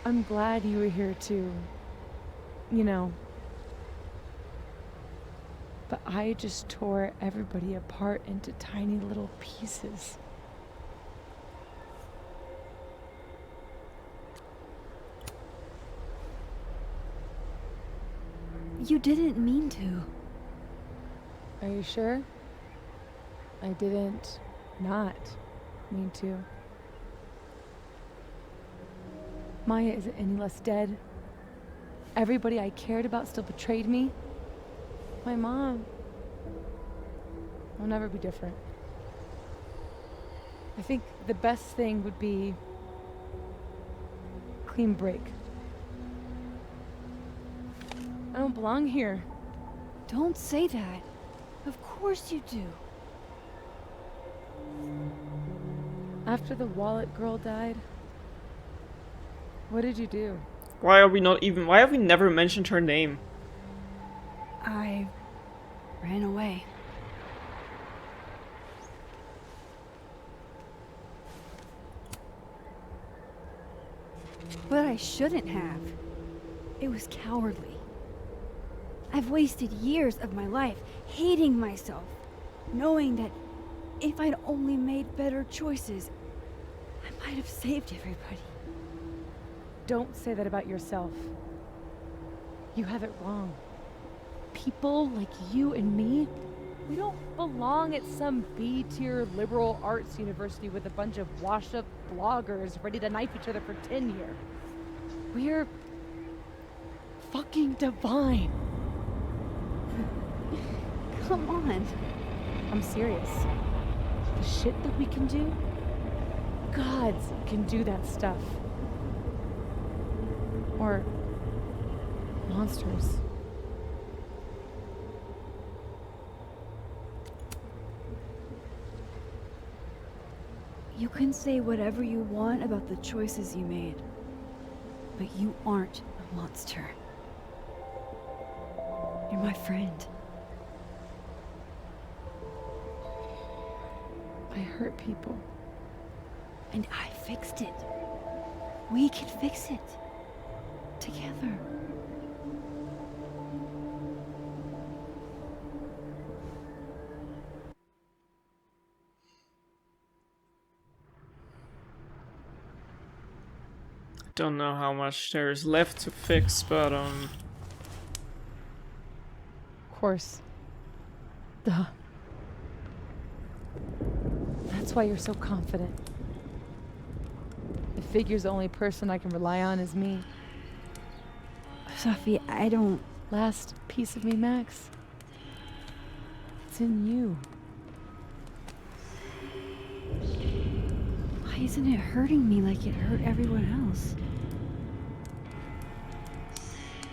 S3: I'm glad you were here too. You know. But I just tore everybody apart into tiny little pieces.
S2: You didn't mean to.
S3: Are you sure? I didn't not mean to. Maya isn't any less dead. Everybody I cared about still betrayed me. My mom will never be different.
S4: I think the best thing would be clean break. I don't belong here.
S2: Don't say that. Of course you do.
S4: After the wallet girl died, what did you do?
S1: Why have we never mentioned her name?
S2: I ran away. But I shouldn't have. It was cowardly. I've wasted years of my life hating myself, knowing that if I'd only made better choices, I might have saved everybody.
S4: Don't say that about yourself. You have it wrong. People like you and me, we don't belong at some B-tier liberal arts university with a bunch of washed-up bloggers ready to knife each other for tenure. We're fucking divine.
S2: Come on.
S4: I'm serious. The shit that we can do, gods can do that stuff. Or monsters.
S2: You can say whatever you want about the choices you made, but you aren't a monster. You're my friend.
S4: I hurt people.
S2: And I fixed it. We can fix it. Together.
S1: Don't know how much there is left to fix, but
S4: Of course. Duh. That's why you're so confident. It figures the only person I can rely on is me.
S2: Sophie, I don't...
S4: Last piece of me, Max. It's in you.
S2: Why isn't it hurting me like it hurt everyone else?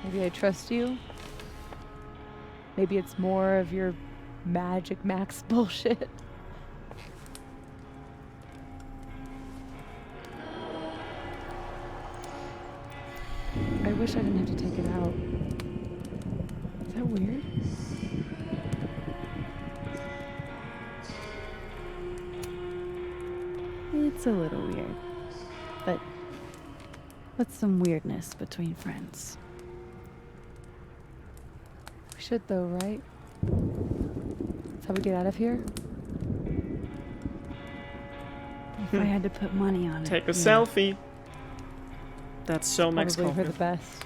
S4: Maybe I trust you. Maybe it's more of your Magic Max bullshit. I wish I didn't have to take it out. Is that weird?
S2: It's a little weird. But what's some weirdness between friends?
S4: We should though, right? That's how we get out of here?
S2: If I had to put money on it.
S1: take a selfie. That's so Max
S4: Probably for
S1: Caulfield.
S4: the best.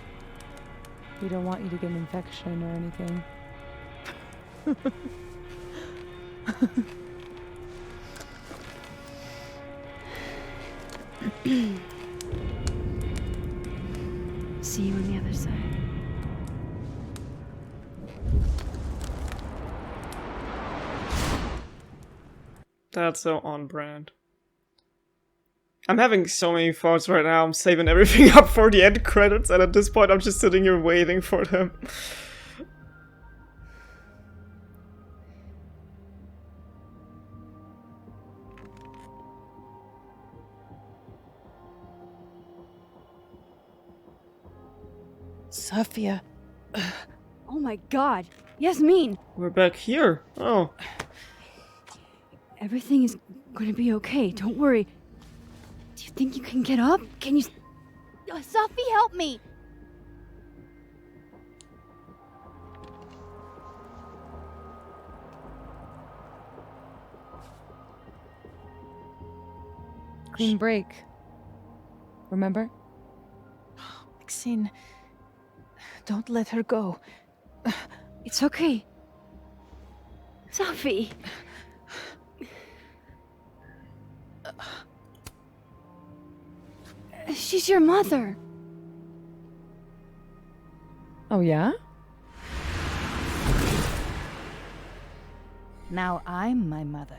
S4: We don't want you to get an infection or anything.
S2: See you on the other side.
S1: That's so on brand. I'm having so many thoughts right now. I'm saving everything up for the end credits, and at this point I'm just sitting here waiting for them.
S2: Sophia. Oh my god. Yasmin!
S1: We're back here. Oh.
S2: Everything is gonna be okay. Don't worry. Do you think you can get up? Can you...
S8: Sophie, help me!
S4: Clean break. Remember?
S2: Maxine, don't let her go. It's okay. Sophie! She's your mother.
S4: Oh yeah?
S15: Now I'm my mother.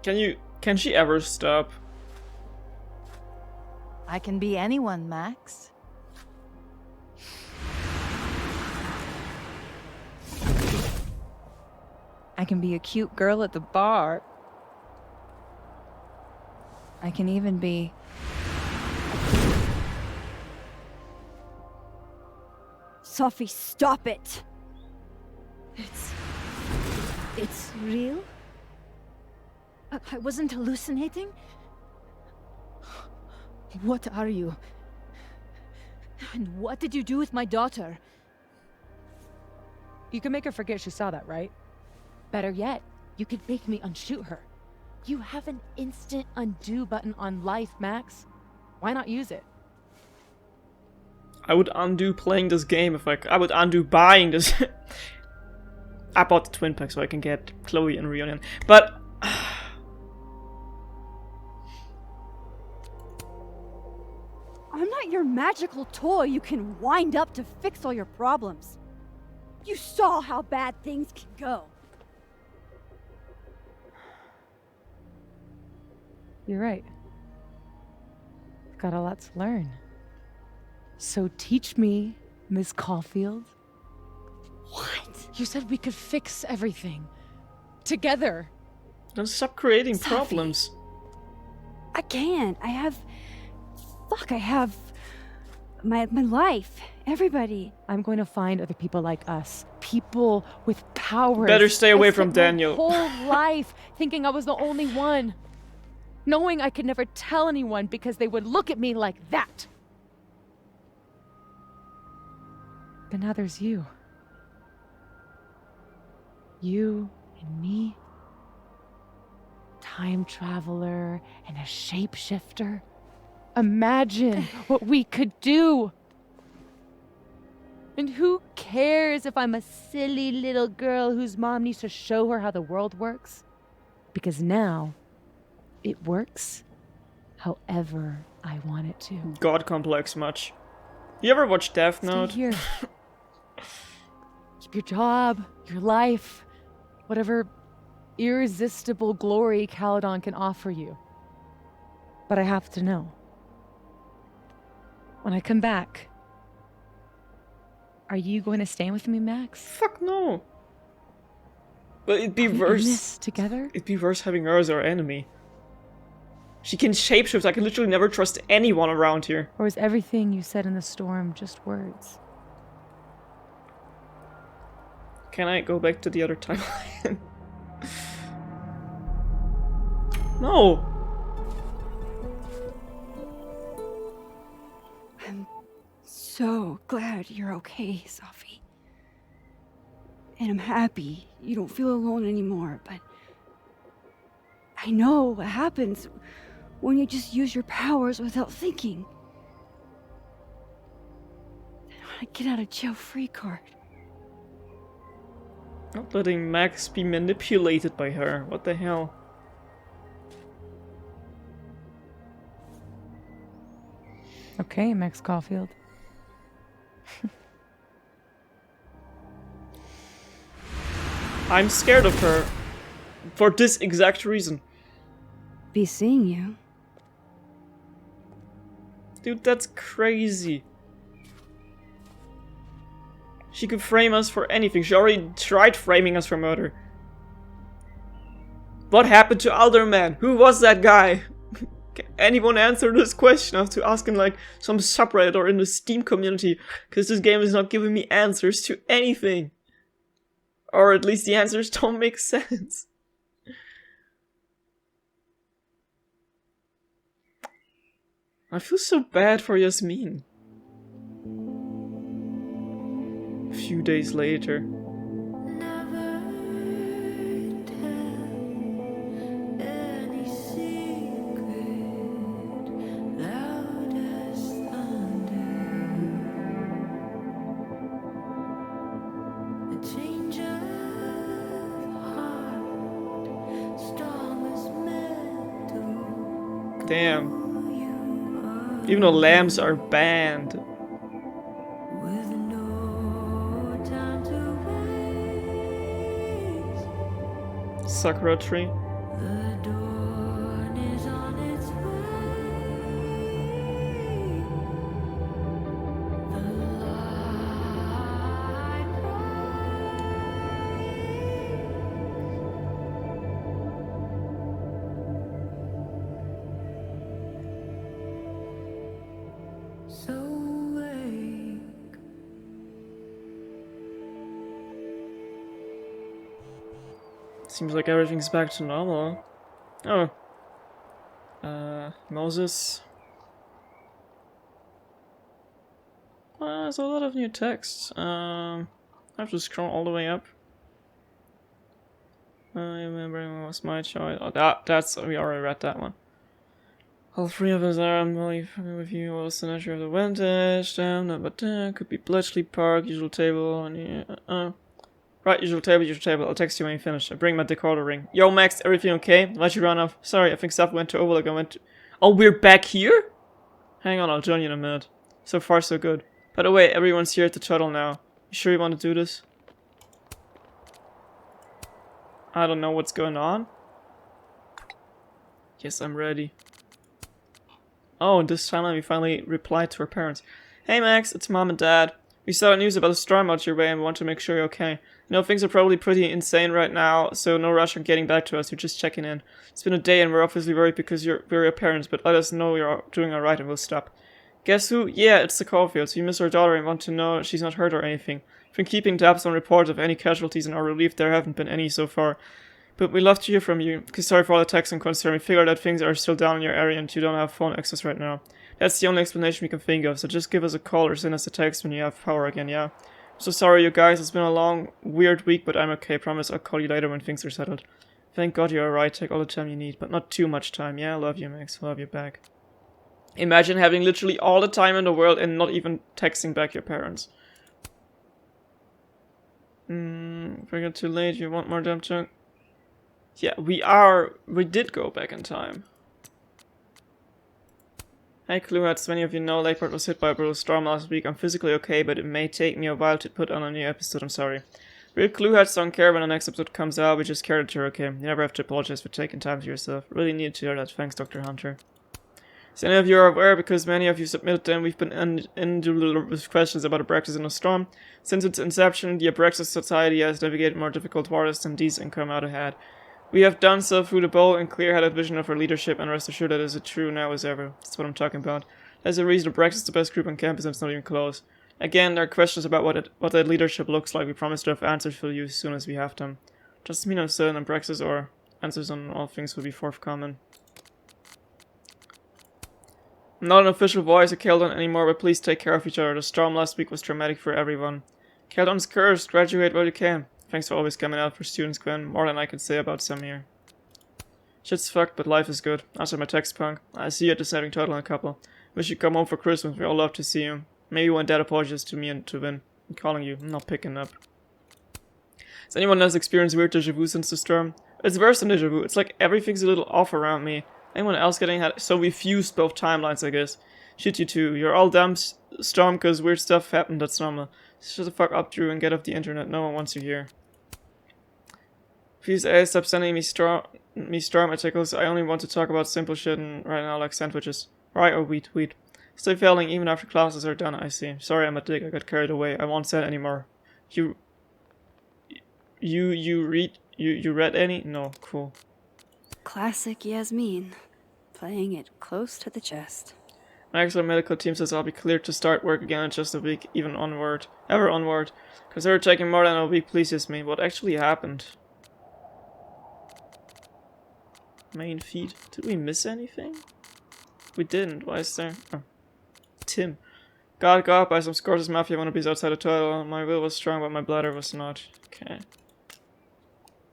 S1: Can you Can she ever stop?
S3: I can be anyone, Max. I can be a cute girl at the bar. I can even be...
S8: Sophie, stop it! It's real? I wasn't hallucinating? What are you? And what did you do with my daughter?
S4: You can make her forget she saw that, right? Better yet, you could make me unshoot her. You have an instant undo button on life, Max. Why not use it?
S1: I would undo playing this game if I would undo buying this. I bought the twin pack so I can get Chloe in Reunion. But
S8: I'm not your magical toy you can wind up to fix all your problems. You saw how bad things can go.
S4: You're right. I've got a lot to learn. So teach me, Miss Caulfield.
S8: What?
S4: You said we could fix everything. Together.
S1: Then stop creating
S8: Sophie.
S1: problems.
S8: I can't. I have my life. Everybody.
S4: I'm going to find other people like us. People with power.
S1: Better stay away
S4: I
S1: from
S4: spent
S1: Daniel.
S4: My whole life thinking I was the only one. Knowing I could never tell anyone because they would look at me like that. But now there's you. You and me. Time traveler and a shapeshifter. Imagine what we could do. And who cares if I'm a silly little girl whose mom needs to show her how the world works? Because now, it works however I want it to.
S1: God complex much. You ever watch Death Note?
S4: Stay here. Keep your job, your life, whatever irresistible glory Caledon can offer you. But I have to know. When I come back, are you going to stay with me, Max?
S1: Fuck no. But it'd be
S4: Are we in
S1: worse.
S4: this together?
S1: It'd be worse having her as our enemy. She can shapeshift. I can literally never trust anyone around here.
S4: Or is everything you said in the storm just words?
S1: Can I go back to the other timeline? No.
S2: I'm so glad you're okay, Sophie. And I'm happy you don't feel alone anymore, but I know what happens when you just use your powers without thinking. I want to get out of jail free card.
S1: Not letting Max be manipulated by her. What the hell?
S4: Okay, Max Caulfield.
S1: I'm scared of her. For this exact reason.
S2: Be seeing you.
S1: Dude, that's crazy. She could frame us for anything. She already tried framing us for murder. What happened to Alderman? Who was that guy? Can anyone answer this question? I have to ask in like some subreddit or in the Steam community, because this game is not giving me answers to anything. Or at least the answers don't make sense. I feel so bad for Yasmin. A few days later. Damn. Even though lambs are banned. Sakura tree. Seems like everything's back to normal. Oh. Moses. There's a lot of new text. I have to scroll all the way up. I remember it was my choice. Oh, that's we already read that one. All three of us are unbelievably familiar with you. What's the nature of the vintage? But could be Bletchley Park, usual table, and right, usual table. I'll text you when you finish. I bring my decoder ring. Yo, Max, everything okay? Let you run off. Sorry, I think stuff went to overlook. I went to... Oh, we're back here? Hang on, I'll join you in a minute. So far, so good. By the way, everyone's here at the tunnel now. You sure you want to do this? I don't know what's going on. Yes, I'm ready. Oh, and this time we finally replied to our parents. Hey Max, it's Mom and Dad. We saw news about a storm out your way and we want to make sure you're okay. You know, things are probably pretty insane right now, so no rush on getting back to us. We're just checking in. It's been a day and we're obviously worried because we're your parents, but let us know you're doing alright and we'll stop. Guess who? Yeah, it's the Caulfields. We miss our daughter and want to know she's not hurt or anything. We've been keeping tabs on reports of any casualties and are relieved there haven't been any so far. But we'd love to hear from you. Sorry for all the texts and concern. We figured that things are still down in your area and you don't have phone access right now. That's the only explanation we can think of, so just give us a call or send us a text when you have power again, yeah? I'm so sorry you guys, it's been a long, weird week, but I'm okay. Promise I'll call you later when things are settled. Thank God you're alright. Take all the time you need, but not too much time, yeah? Love you, Max. Love you back. Imagine having literally all the time in the world and not even texting back your parents. If I get too late, you want more dump chunk? Yeah, we did go back in time. Hey Clueheads, many of you know Lakeport was hit by a brutal storm last week. I'm physically okay, but it may take me a while to put on a new episode, I'm sorry. Real Clueheads don't care when the next episode comes out, we just care that you're okay. You never have to apologize for taking time for yourself. Really needed to hear that, thanks Dr. Hunter. So any of you are aware, because many of you submitted them, we've been in with questions about Abraxas in a storm. Since its inception, the Abraxas Society has navigated more difficult waters than these and come out ahead. We have done so through the bold and clear-headed vision of our leadership, and rest assured that it is as true now as ever. That's what I'm talking about. There's a reason Abraxas is the best group on campus and it's not even close. Again, there are questions about what that leadership looks like. We promise to have answers for you as soon as we have them. Doesn't mean I'm certain Abraxas or answers on all things will be forthcoming. I'm not an official voice of Keldon anymore, but please take care of each other. The storm last week was traumatic for everyone. Keldon's cursed. Graduate while you can. Thanks for always coming out for students, Gwen. More than I can say about some here. Shit's fucked, but life is good. Answer my text, punk. I see you at the setting total in a couple. Wish you'd come home for Christmas. We all love to see you. Maybe when Dad apologizes to me and to Vin. I'm calling you. I'm not picking up. Has anyone else experienced weird deja vu since the storm? It's worse than deja vu. It's like everything's a little off around me. Anyone else getting had? So we fused both timelines, I guess. Shit, you too. You're all dumb, storm, because weird stuff happened. That's normal. Shut the fuck up, Drew, and get off the internet. No one wants you here. Please, stop sending me storm articles. I only want to talk about simple shit and right now, like sandwiches. Rye or wheat. Stay failing even after classes are done, I see. Sorry, I'm a dick. I got carried away. I won't say it anymore. You read any? No, cool.
S2: Classic Yasmin. Playing it close to the chest.
S1: My excellent medical team says I'll be cleared to start work again in just a week, ever onward. Consider taking more than a week, pleases me. What actually happened? Main feed. Did we miss anything? We didn't. Why is there? Oh. Tim. Got up by some Scorsese Mafia wannabes outside the toilet. My will was strong, but my bladder was not. Okay.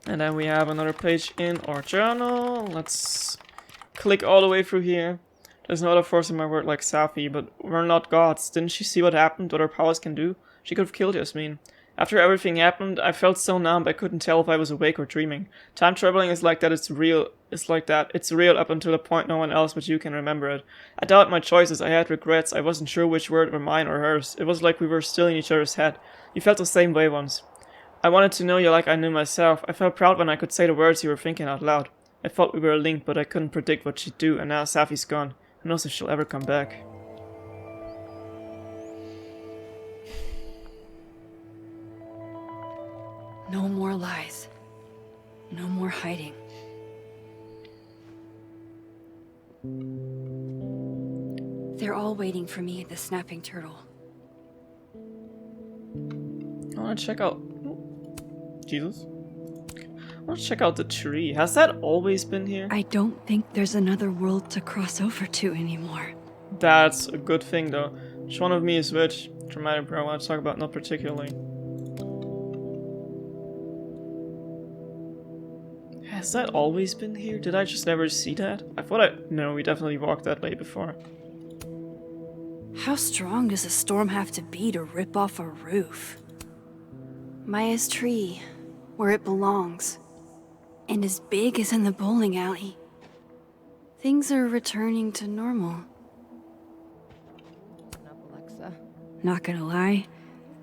S1: And then we have another page in our journal. Let's click all the way through here. There's no other force in my word like Safi, but we're not gods. Didn't she see what happened, what her powers can do? She could have killed Yasmin. After everything happened, I felt so numb I couldn't tell if I was awake or dreaming. Time traveling is like that, it's real. It's like that. It's real up until the point no one else but you can remember it. I doubted my choices, I had regrets, I wasn't sure which word were mine or hers. It was like we were still in each other's head. You felt the same way once. I wanted to know you like I knew myself. I felt proud when I could say the words you were thinking out loud. I thought we were linked, but I couldn't predict what she'd do, and now Safi's gone. Who knows if she'll ever come back.
S2: No more lies. No more hiding. They're all waiting for me at the Snapping Turtle.
S1: I want to check out... Jesus? Let's check out the tree. Has that always been here?
S2: I don't think there's another world to cross over to anymore.
S1: That's a good thing, though. Which one of me is which? Dramatic bro, I want to talk about not particularly. Has that always been here? Did I just never see that? I thought No, we definitely walked that way before.
S2: How strong does a storm have to be to rip off a roof? Maya's tree, where it belongs. And as big as in the bowling alley. Things are returning to normal.
S4: Alexa.
S2: Not gonna lie,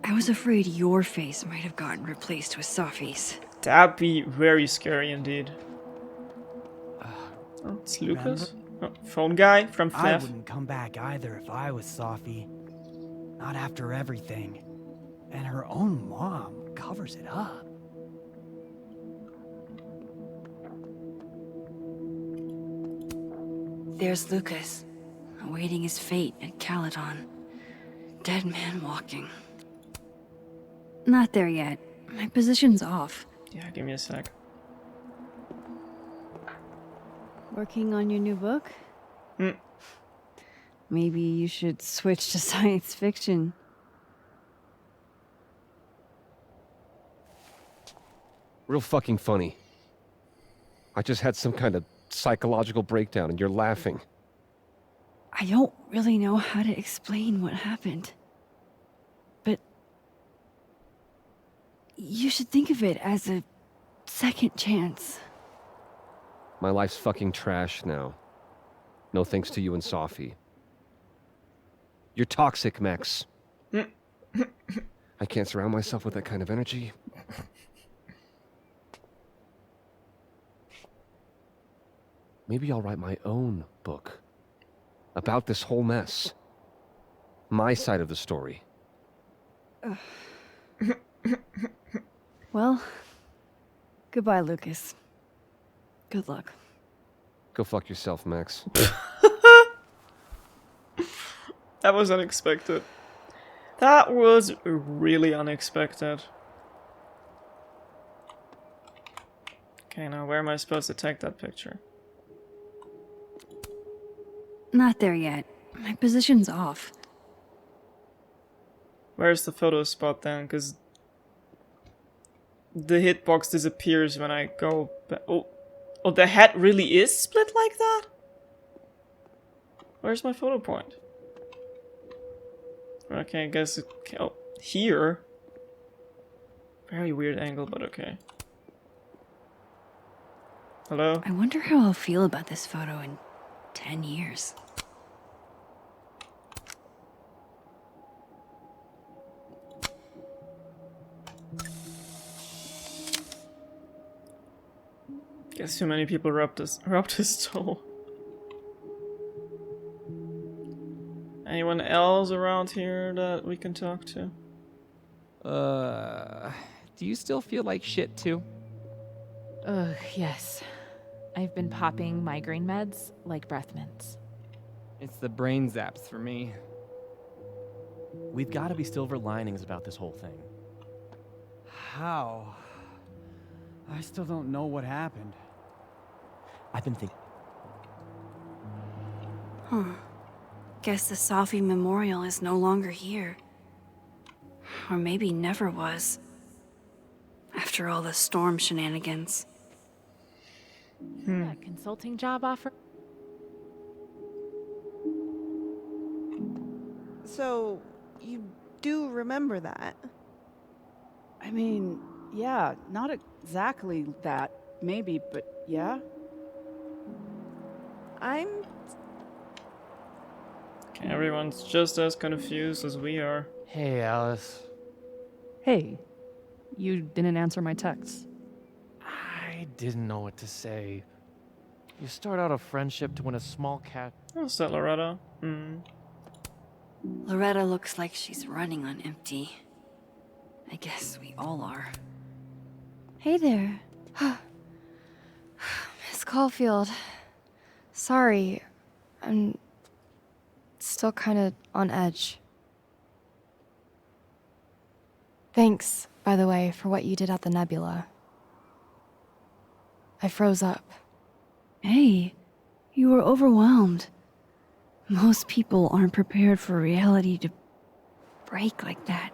S2: I was afraid your face might have gotten replaced with Sophie's.
S1: That'd be very scary indeed. Oh, it's Lucas? Oh, phone guy from FNAF?
S15: I wouldn't come back either if I was Sophie. Not after everything. And her own mom covers it up.
S2: There's Lucas, awaiting his fate at Caledon. Dead man walking. Not there yet. My position's off.
S1: Yeah, give me a sec.
S8: Working on your new book?
S1: Hmm.
S8: Maybe you should switch to science fiction.
S11: Real fucking funny. I just had some kind of psychological breakdown and you're laughing.
S8: I don't really know how to explain what happened. But you should think of it as a second chance.
S11: My life's fucking trash now. No thanks to you and Sophie. You're toxic, Max. I can't surround myself with that kind of energy. Maybe I'll write my own book about this whole mess. My side of the story.
S8: Well, goodbye, Lucas. Good luck.
S11: Go fuck yourself, Max.
S1: That was unexpected. That was really unexpected. Okay, now where am I supposed to take that picture?
S2: Not there yet. My position's off.
S1: Where's the photo spot then? Because the hitbox disappears when I go back. Oh, the head really is split like that? Where's my photo point? Okay, I guess it... Oh, here? Very weird angle, but okay. Hello?
S2: I wonder how I'll feel about this photo in 10 years.
S1: Guess too many people rubbed his toe. Anyone else around here that we can talk to?
S16: Do you still feel like shit too?
S3: Yes. I've been popping migraine meds like breath mints.
S17: It's the brain zaps for me. We've got to be silver linings about this whole thing.
S15: How? I still don't know what happened.
S17: I've been thinking.
S2: Huh. Guess the Sophie Memorial is no longer here. Or maybe never was. After all the storm shenanigans.
S3: That consulting job offer?
S14: So, you do remember that?
S4: I mean, yeah, not exactly that, maybe, but yeah.
S14: I'm...
S1: Okay, everyone's just as confused as we are.
S10: Hey, Alice.
S4: Hey, you didn't answer my text.
S10: I didn't know what to say. You start out a friendship to win a small cat.
S1: Oh, is that Loretta?
S2: Loretta looks like she's running on empty. I guess we all are.
S8: Hey there.
S18: Miss Caulfield. Sorry. I'm still kind of on edge. Thanks, by the way, for what you did at the nebula. I froze up.
S2: Hey, you were overwhelmed. Most people aren't prepared for reality to break like that.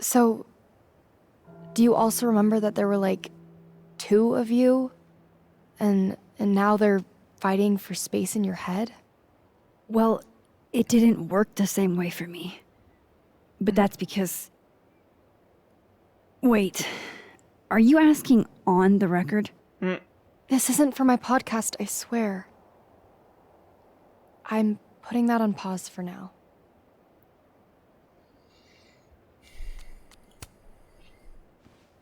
S18: So, do you also remember that there were like 2 of you? And now they're fighting for space in your head?
S2: Well, it didn't work the same way for me. But that's because... Wait, are you asking on the record?
S18: This isn't for my podcast, I swear. I'm putting that on pause for now.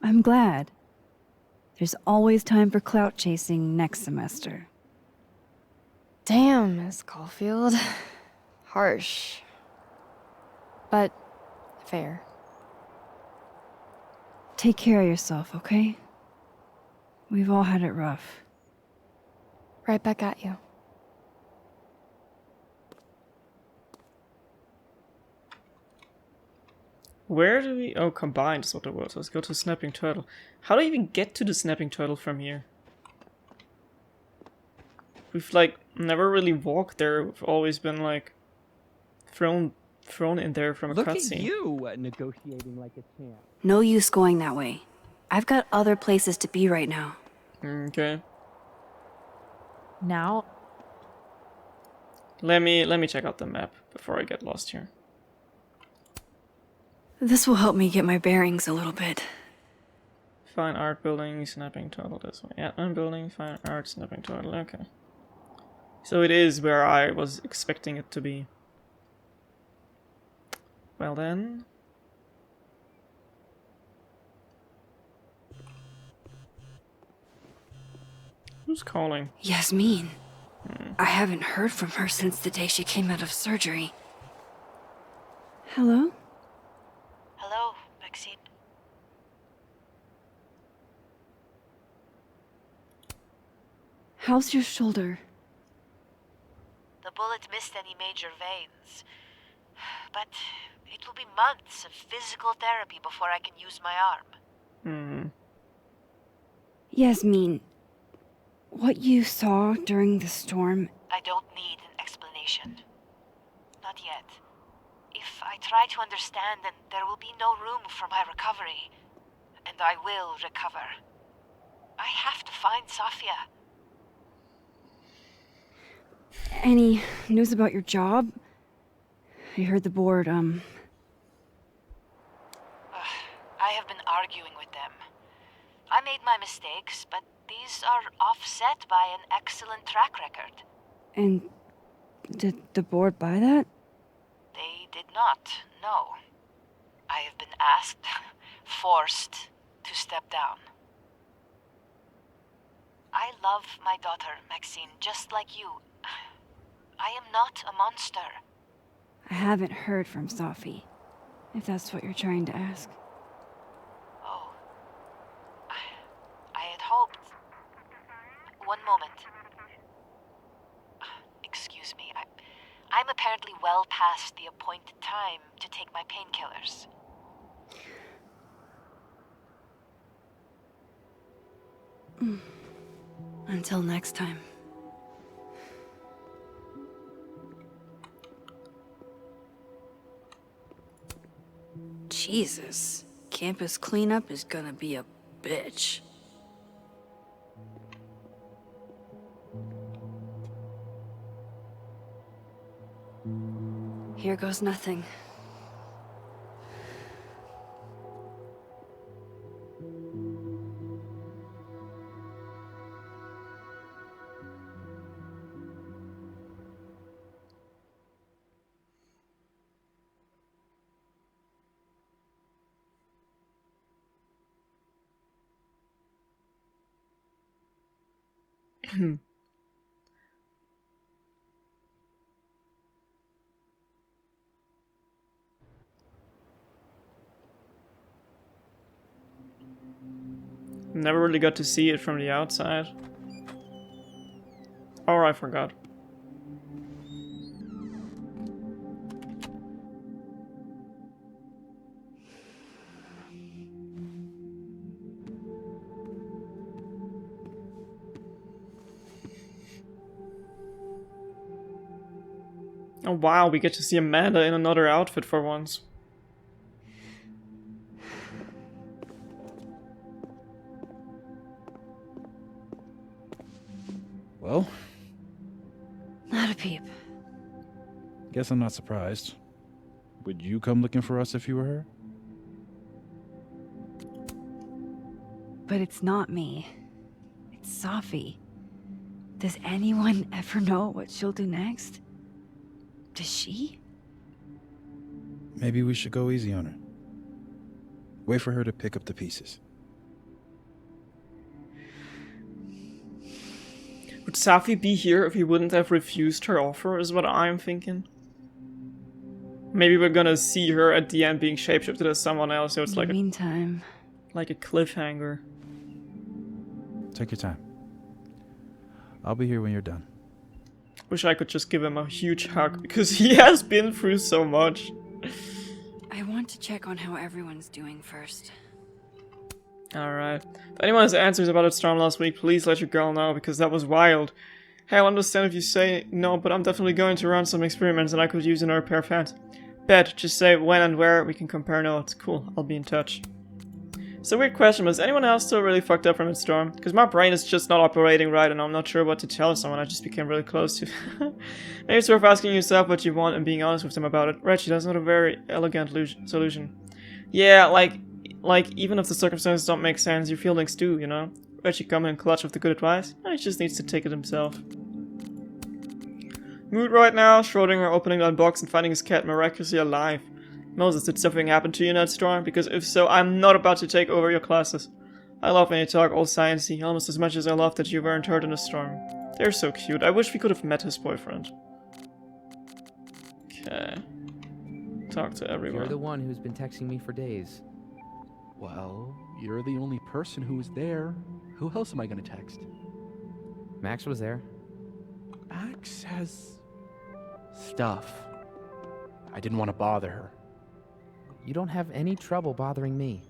S2: I'm glad. There's always time for clout chasing next semester.
S18: Damn, Miss Caulfield. Harsh. But fair.
S2: Take care of yourself, okay? We've all had it rough.
S18: Right back at you.
S1: Where do we... Oh, combined is what it was. Let's go to Snapping Turtle. How do I even get to the Snapping Turtle from here? We've, like, never really walked there. We've always been, like, thrown in there from a
S16: Look at
S1: cutscene.
S16: you negotiating like a champ.
S2: No use going that way. I've got other places to be right now.
S1: Okay.
S3: Now,
S1: Let me check out the map before I get lost here.
S2: This will help me get my bearings a little bit.
S1: Fine art building, Snapping Turtle this way. Yeah, building, fine art, Snapping Turtle, okay. So it is where I was expecting it to be. Well then. Who's calling?
S2: Yasmin. I haven't heard from her since the day she came out of surgery. Hello?
S19: Hello, Maxine.
S2: How's your shoulder?
S19: The bullet missed any major veins. But it will be months of physical therapy before I can use my arm.
S2: Yasmin, what you saw during the storm...
S19: I don't need an explanation. Not yet. If I try to understand, then there will be no room for my recovery. And I will recover. I have to find Safia.
S2: Any news about your job? I heard the board,
S19: I have been arguing with them. I made my mistakes, but these are offset by an excellent track record.
S2: And did the board buy that?
S19: They did not, no. I have been asked, forced to step down. I love my daughter, Maxine, just like you. I am not a monster.
S2: I haven't heard from Safi, if that's what you're trying to ask.
S19: Oh. I had hoped... One moment. Excuse me, I'm apparently well past the appointed time to take my painkillers.
S2: Until next time. Jesus, campus cleanup is gonna be a bitch. Here goes nothing.
S1: Never really got to see it from the outside. Or I forgot. Oh wow, we get to see Amanda in another outfit for once.
S6: Well,
S2: Not a peep.
S6: guess I'm not surprised. Would you come looking for us if you were her?
S2: But it's not me. It's Sophie. Does anyone ever know what she'll do next? Does she?
S6: Maybe we should go easy on her. Wait for her to pick up the pieces.
S1: Would Sophie be here if he wouldn't have refused her offer, is what I'm thinking. Maybe we're gonna see her at the end being shapeshifted as someone else, so it's like
S2: meantime,
S1: like a cliffhanger.
S6: Take your time. I'll be here when you're done.
S1: Wish I could just give him a huge hug, because he has been through so much.
S2: I want to check on how everyone's doing first.
S1: Alright. If anyone has answers about its storm last week, please let your girl know, because that was wild. Hey, I'll understand if you say no, but I'm definitely going to run some experiments and I could use another pair of hands. Bet, just say when and where, we can compare notes. Cool, I'll be in touch. So weird question, was anyone else still really fucked up from its storm? Because my brain is just not operating right and I'm not sure what to tell someone I just became really close to. Maybe it's worth asking yourself what you want and being honest with them about it. Reggie, that's not a very elegant solution. Yeah, like even if the circumstances don't make sense, your feelings do, you know? Reggie coming in clutch with the good advice? No, he just needs to take it himself. Mood right now, Schrodinger opening that box and finding his cat miraculously alive. Moses, did something happen to you in that storm? Because if so, I'm not about to take over your classes. I love when you talk all sciencey, almost as much as I love that you weren't hurt in a storm. They're so cute. I wish we could have met his boyfriend. Okay. Talk to everyone.
S17: You're the one who's been texting me for days.
S10: Well, you're the only person who was there. Who else am I gonna text?
S17: Max was there.
S10: Max has stuff. I didn't want to bother her.
S17: You don't have any trouble bothering me.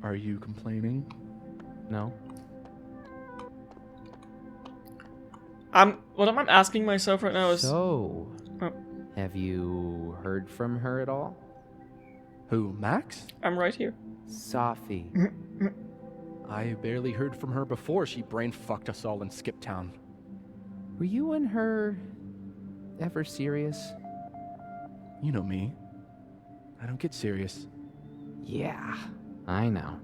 S10: Are you complaining?
S17: No.
S1: What I'm asking myself right now is...
S17: So, have you heard from her at all?
S10: Who, Max?
S1: I'm right here.
S17: Sophie.
S10: I barely heard from her before she brain fucked us all in Skip Town.
S17: Were you and her ever serious?
S10: You know me. I don't get serious.
S17: Yeah, I know.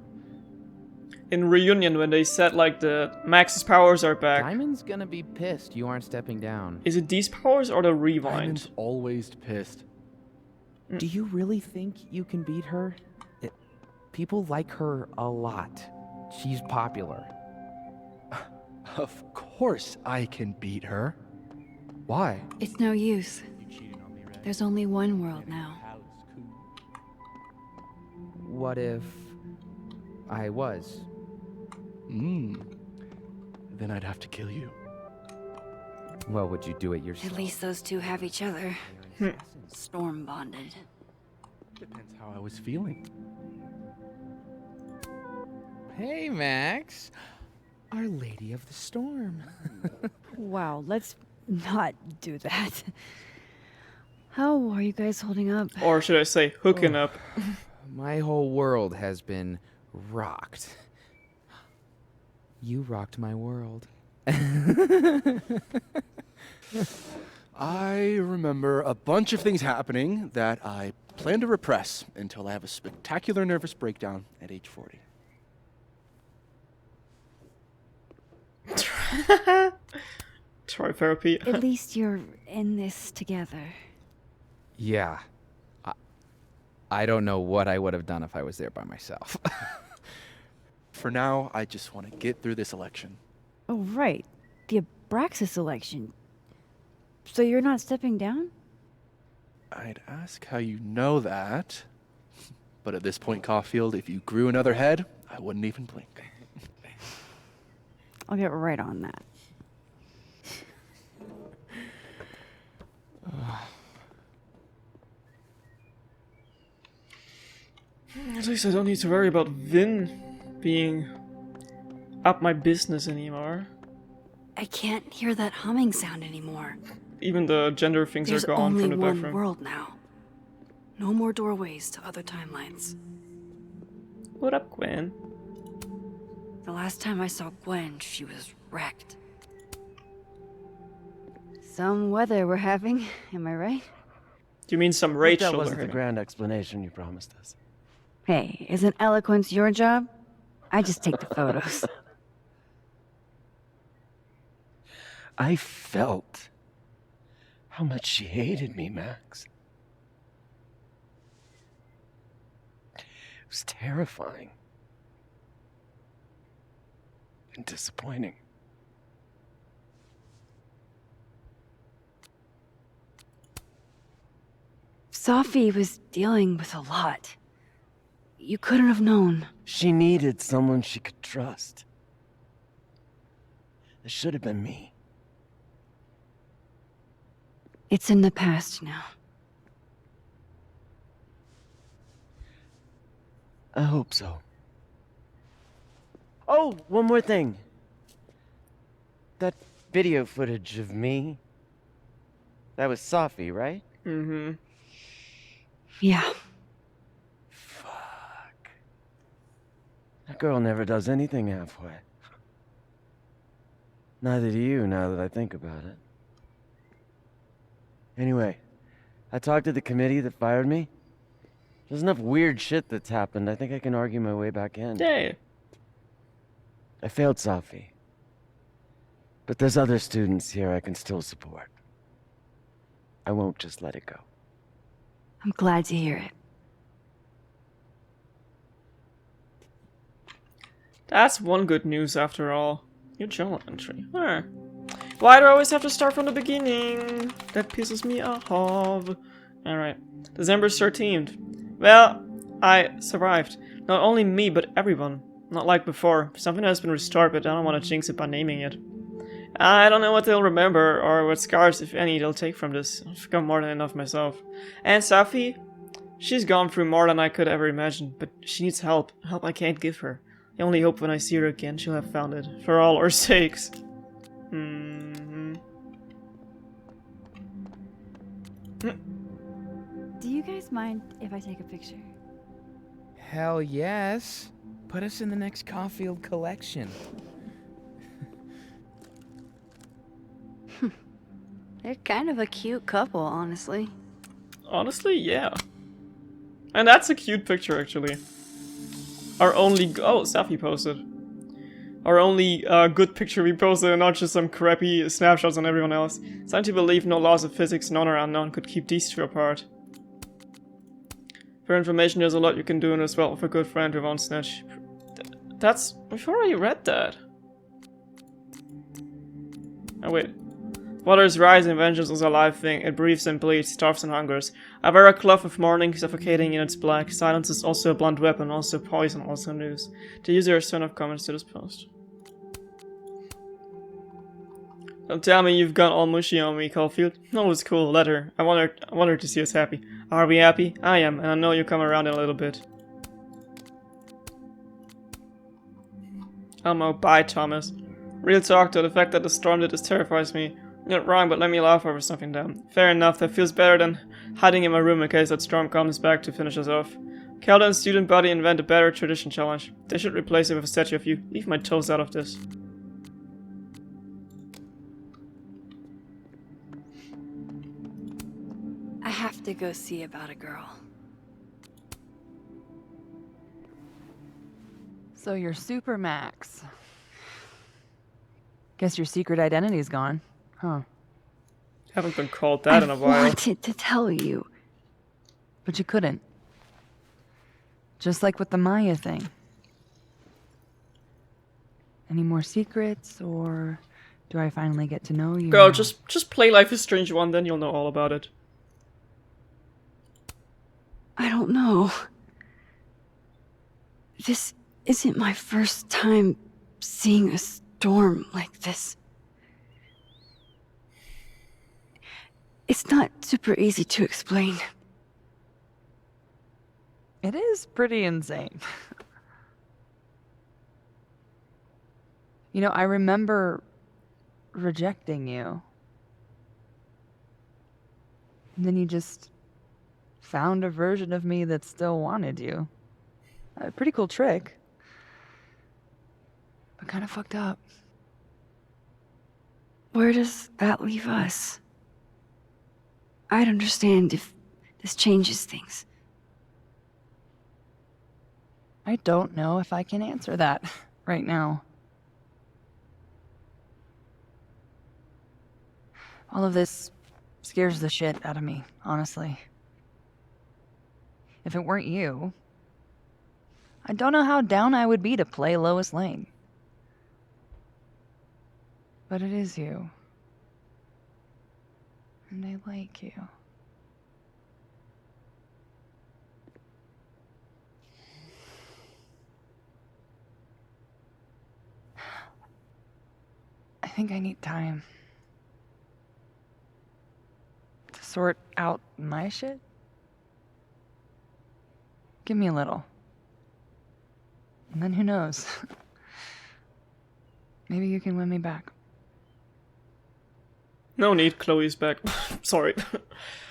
S1: In Reunion, when they said, like, the Max's powers are back.
S17: Diamond's gonna be pissed you aren't stepping down.
S1: Is it these powers or the rewind?
S10: Diamond's always pissed.
S17: Do you really think you can beat her? People like her a lot. She's popular.
S10: Of course I can beat her. Why?
S2: It's no use. There's only one world now.
S17: What if I was?
S10: Then I'd have to kill you.
S17: Well, would you do it yourself?
S2: At least those two have each other. Storm bonded.
S10: Depends how I was feeling.
S17: Hey, Max. Our Lady of the Storm.
S2: Wow, let's not do that. How are you guys holding up?
S1: Or should I say, hooking up?
S17: My whole world has been rocked. You rocked my world.
S10: I remember a bunch of things happening that I plan to repress until I have a spectacular nervous breakdown at age 40.
S1: Try therapy.
S2: At least you're in this together.
S17: Yeah. I don't know what I would have done if I was there by myself.
S10: For now, I just want to get through this election.
S2: Oh, right. The Abraxas election. So you're not stepping down?
S10: I'd ask how you know that. But at this point, Caulfield, if you grew another head, I wouldn't even blink.
S2: I'll get right on that.
S1: At least I don't need to worry about Vin being up my business anymore.
S2: I can't hear that humming sound anymore.
S1: even the gender things
S2: There's
S1: are gone
S2: only
S1: from the
S2: one
S1: background.
S2: world now. No more doorways to other timelines.
S1: What up, Gwen?
S2: The last time I saw Gwen, she was wrecked.
S8: Some weather we're having, am I right?
S1: Do you mean some
S16: Hope
S1: Rachel?
S16: that wasn't the grand explanation you promised us.
S8: Hey, isn't eloquence your job? I just take the photos.
S16: I felt how much she hated me, Max. It was terrifying. And disappointing.
S8: Sophie was dealing with a lot. You couldn't have known.
S16: She needed someone she could trust. It should have been me.
S8: It's in the past now.
S16: I hope so. Oh, one more thing. That video footage of me, that was Sophie, right?
S1: Mm-hmm.
S8: Yeah.
S16: Fuck. That girl never does anything halfway. Neither do you, now that I think about it. Anyway, I talked to the committee that fired me. There's enough weird shit that's happened. I think I can argue my way back in.
S1: Yay.
S16: I failed Sophie. But there's other students here I can still support. I won't just let it go.
S8: I'm glad to hear it.
S1: That's one good news after all. Your journal entry. Alright. Why do I always have to start from the beginning? That pisses me off. Alright. December 13th. Well, I survived. Not only me, but everyone. Not like before. Something has been restored, but I don't want to jinx it by naming it. I don't know what they'll remember, or what scars, if any, they'll take from this. I've got more than enough myself. And Safi? She's gone through more than I could ever imagine, but she needs help. Help I can't give her. I only hope when I see her again, she'll have found it. For all our sakes.
S8: Do you guys mind if I take a picture?
S6: Hell yes. Put us in the next Caulfield collection.
S8: They're kind of a cute couple, honestly.
S1: Honestly, yeah. And that's a cute picture, actually. Our only... Oh, Safi posted. Our only good picture we posted, and not just some crappy snapshots on everyone else. It's time to believe no laws of physics, known or unknown, could keep these two apart. For information, there's a lot you can do in this world with a good friend who won't snitch. That's... We've already read that. Oh, wait. Waters rise and vengeance is a live thing. It breathes and bleeds, starves and hungers. I wear a cloth of mourning, suffocating in its black. Silence is also a blunt weapon, also poison, also news. The user has turned off comments to this post. Don't tell me you've gone all mushy on me, Caulfield. No, it's cool. Let her. I want her to see us happy. Are we happy? I am, and I know you'll come around in a little bit. Elmo, bye, Thomas. Real talk, though, the fact that the storm did this terrifies me. You're not wrong, but let me laugh over something down. Fair enough, that feels better than hiding in my room in case that storm comes back to finish us off. Calder and student body invent a better tradition challenge. They should replace it with a statue of you. Leave my toes out of this.
S2: I have to go see about a girl.
S3: So you're Super Max. Guess your secret identity's gone, huh?
S1: Haven't been called that in a while.
S2: I wanted to tell you.
S3: But you couldn't. Just like with the Maya thing. Any more secrets, or do I finally get to know you?
S1: Girl,
S3: now?
S1: just play Life is Strange 1, then you'll know all about it.
S2: I don't know. This isn't my first time seeing a storm like this. It's not super easy to explain.
S3: It is pretty insane. You know, I remember rejecting you.
S20: And then you just found a version of me that still wanted you. A pretty cool trick. But kind of fucked up.
S2: Where does that leave us? I'd understand if this changes things.
S20: I don't know if I can answer that right now. All of this scares the shit out of me, honestly. If it weren't you, I don't know how down I would be to play Lois Lane. But it is you. And I like you. I think I need time to sort out my shit. Give me a little. And then who knows? Maybe you can win me back.
S1: No need, Chloe's back. Sorry.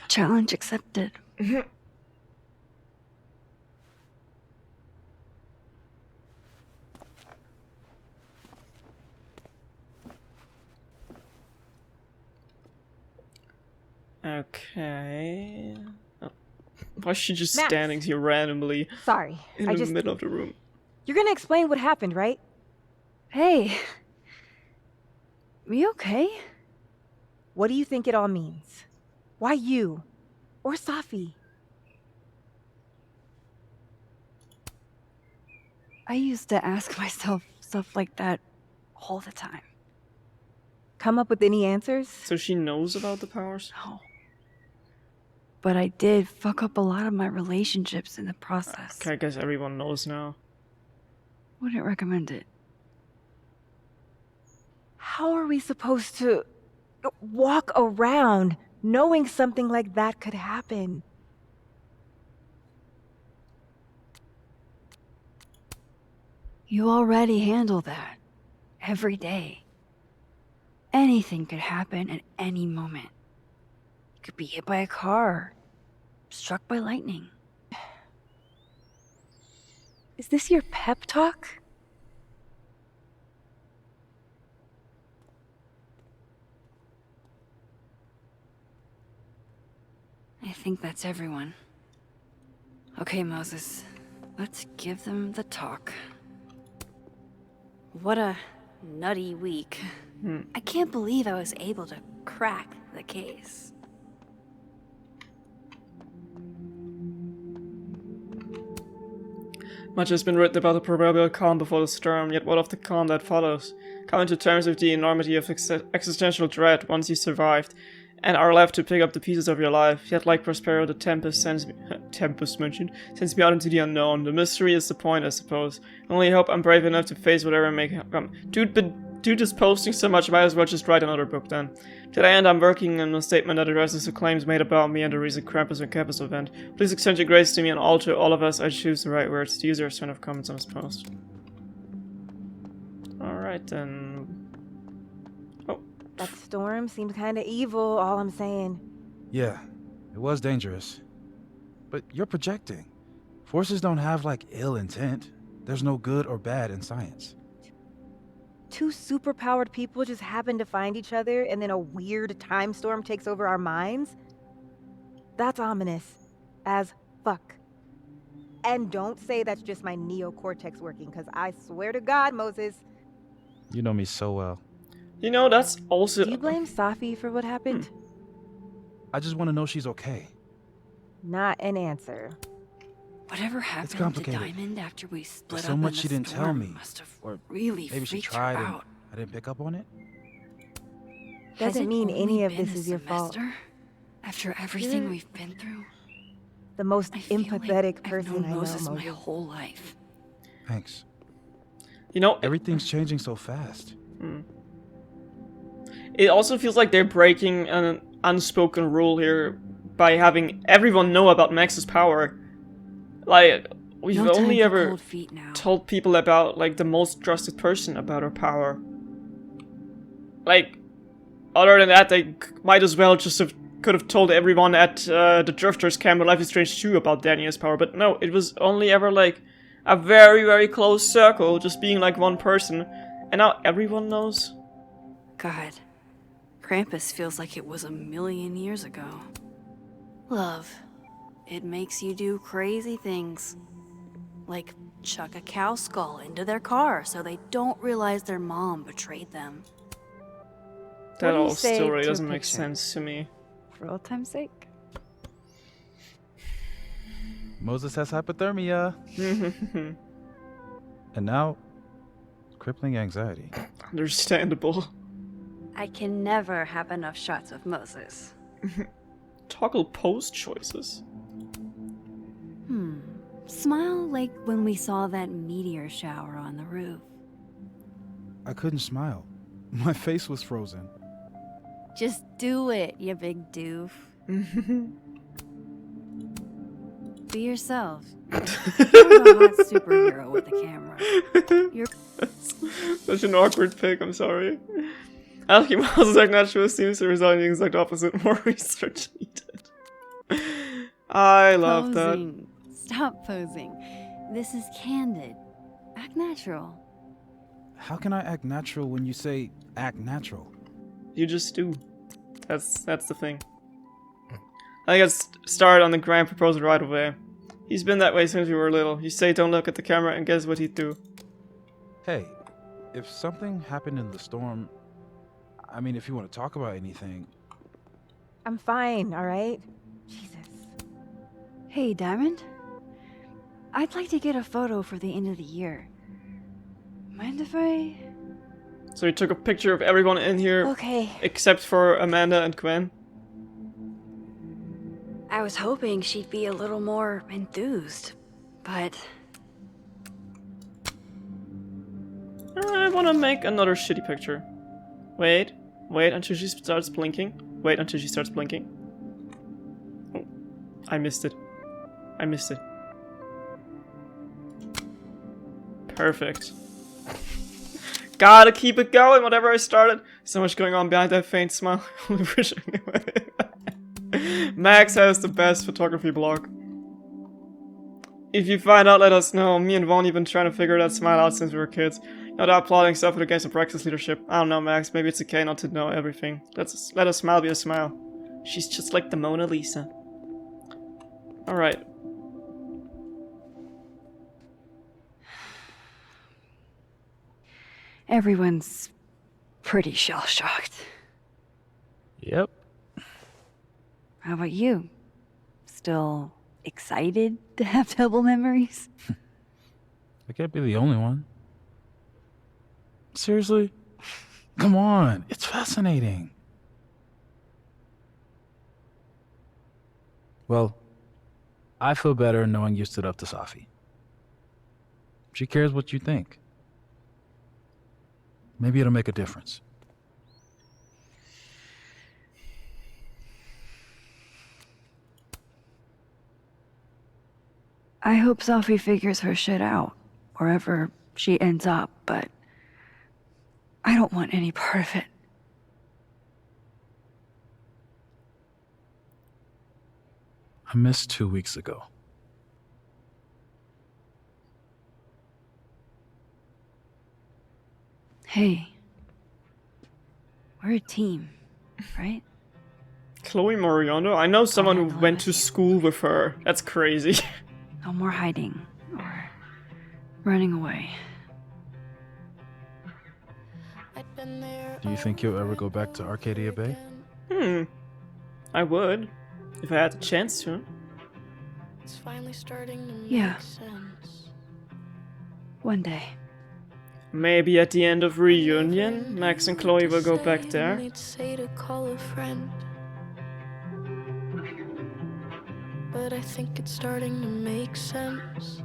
S2: Challenge accepted.
S1: Okay. Oh. Why is she just
S21: Max.
S1: standing here randomly?
S21: Sorry,
S1: in the middle of the room?
S21: You're gonna explain what happened, right?
S2: Hey. You okay?
S21: What do you think it all means? Why you? Or Safi?
S2: I used to ask myself stuff like that all the time.
S21: Come up with any answers?
S1: So she knows about the powers?
S2: No. But I did fuck up a lot of my relationships in the process.
S1: Okay, I guess everyone knows now.
S2: Wouldn't recommend it.
S21: How are we supposed to walk around knowing something like that could happen?
S2: You already handle that. Every day. Anything could happen at any moment. You could be hit by a car. Struck by lightning.
S21: Is this your pep talk?
S2: I think that's everyone. Okay, Moses. Let's give them the talk. What a nutty week. I can't believe I was able to crack the case.
S1: Much has been written about the proverbial calm before the storm, yet what of the calm that follows? Come to terms with the enormity of existential dread once you survived, and are left to pick up the pieces of your life. Yet like Prospero, the Tempest sends me out into the unknown. The mystery is the point, I suppose. Only hope I'm brave enough to face whatever may come. Dude is posting so much, I might as well just write another book then. To that end, I'm working on a statement that addresses the claims made about me and the recent Krampus and Campus event. Please extend your grace to me and all to all of us. I choose the right words. The user has turned off comments on his post. Alright then. Oh.
S21: That storm seemed kinda evil, all I'm saying.
S6: Yeah, it was dangerous. But you're projecting. Forces don't have, like, ill intent. There's no good or bad in science.
S21: Two superpowered people just happen to find each other and then a weird time storm takes over our minds? That's ominous. As fuck. And don't say that's just my neocortex working, because I swear to God, Moses.
S6: You know me so well.
S1: You know, that's also...
S21: Do you blame Safi for what happened?
S6: I just want to know she's okay.
S21: Not an answer.
S2: Whatever happened to Diamond after we split
S6: so
S2: up
S6: much
S2: in the
S6: she didn't
S2: storm
S6: tell me.
S2: must have
S6: Or
S2: really
S6: maybe she
S2: freaked
S6: tried
S2: her
S6: and
S2: out.
S6: I didn't pick up on it.
S21: Doesn't mean any of this
S2: been a
S21: is your fault.
S2: semester? After everything
S21: You're
S2: we've been through,
S21: the most
S2: I feel
S21: empathetic
S2: like
S21: person
S2: I've known
S21: I know,
S2: Moses my
S21: Moses.
S2: whole life.
S6: Thanks.
S1: You know,
S6: everything's changing so fast.
S1: It also feels like they're breaking an unspoken rule here by having everyone know about Max's power. Like, we've
S2: No time
S1: only
S2: for
S1: ever
S2: cold feet now.
S1: told people about, like, the most trusted person about her power. Like, other than that, they might as well just have could have told everyone at the Drifters camp or Life is Strange 2 about Daniel's power, but no, it was only ever like a very, very close circle, just being like one person, and now everyone knows.
S2: God, Krampus feels like it was a million years ago. Love, it makes you do crazy things. Like chuck a cow skull into their car so they don't realize their mom betrayed them.
S1: That all still really doesn't make sense to me.
S20: For old time's sake.
S6: Moses has hypothermia. And now, crippling anxiety.
S1: Understandable.
S2: I can never have enough shots of Moses.
S1: Toggle pose choices.
S2: Smile like when we saw that meteor shower on the roof.
S6: I couldn't smile. My face was frozen.
S2: Just do it, you big doof. Be yourself. You're the hot superhero with the camera. You're
S1: such an awkward pick, I'm sorry. Asking Moses act natural seems to result in the exact opposite. More research needed. I love
S2: posing. Stop posing. This is candid. Act natural.
S6: How can I act natural when you say act natural?
S1: You just do. That's the thing. I got started on the grand proposal right away. He's been that way since we were little. You say don't look at the camera and guess what he'd do.
S6: Hey, if something happened in the storm, I mean, if you want to talk about anything.
S21: I'm fine, alright? Jesus.
S2: Hey, Diamond. I'd like to get a photo for the end of the year. Mind if I...
S1: So he took a picture of everyone in here.
S2: Okay.
S1: Except for Amanda and Gwen.
S2: I was hoping she'd be a little more enthused, but...
S1: I want to make another shitty picture. Wait until she starts blinking. Wait until she starts blinking. Oh, I missed it. Perfect. Gotta keep it going, whatever I started. So much going on behind that faint smile. I wish I knew it. Max has the best photography blog. If you find out, let us know. Me and Vaughn have been trying to figure that smile out since we were kids. Not out plotting stuff against the Praxis leadership. I don't know, Max. Maybe it's okay not to know everything. Let a smile be a smile. She's just like the Mona Lisa. Alright.
S2: Everyone's pretty shell-shocked.
S6: Yep.
S2: How about you? Still excited to have double memories?
S6: I can't be the only one. Seriously? Come on, it's fascinating. Well, I feel better knowing you stood up to Safi. She cares what you think. Maybe it'll make a difference.
S2: I hope Safi figures her shit out, wherever she ends up, but I don't want any part of it.
S6: I missed 2 weeks ago.
S2: Hey, we're a team, right?
S1: Chloe Moriando? I know someone who went to school with her. That's crazy.
S2: No more hiding or running away.
S6: Do you think you'll ever go back to Arcadia Bay?
S1: I would. If I had the chance to.
S9: It's finally starting to make
S2: Yeah.
S9: sense.
S2: One day.
S1: Maybe at the end of Reunion, Max and Chloe will go back there.
S9: Need to say to call a friend. But I think it's starting to make sense.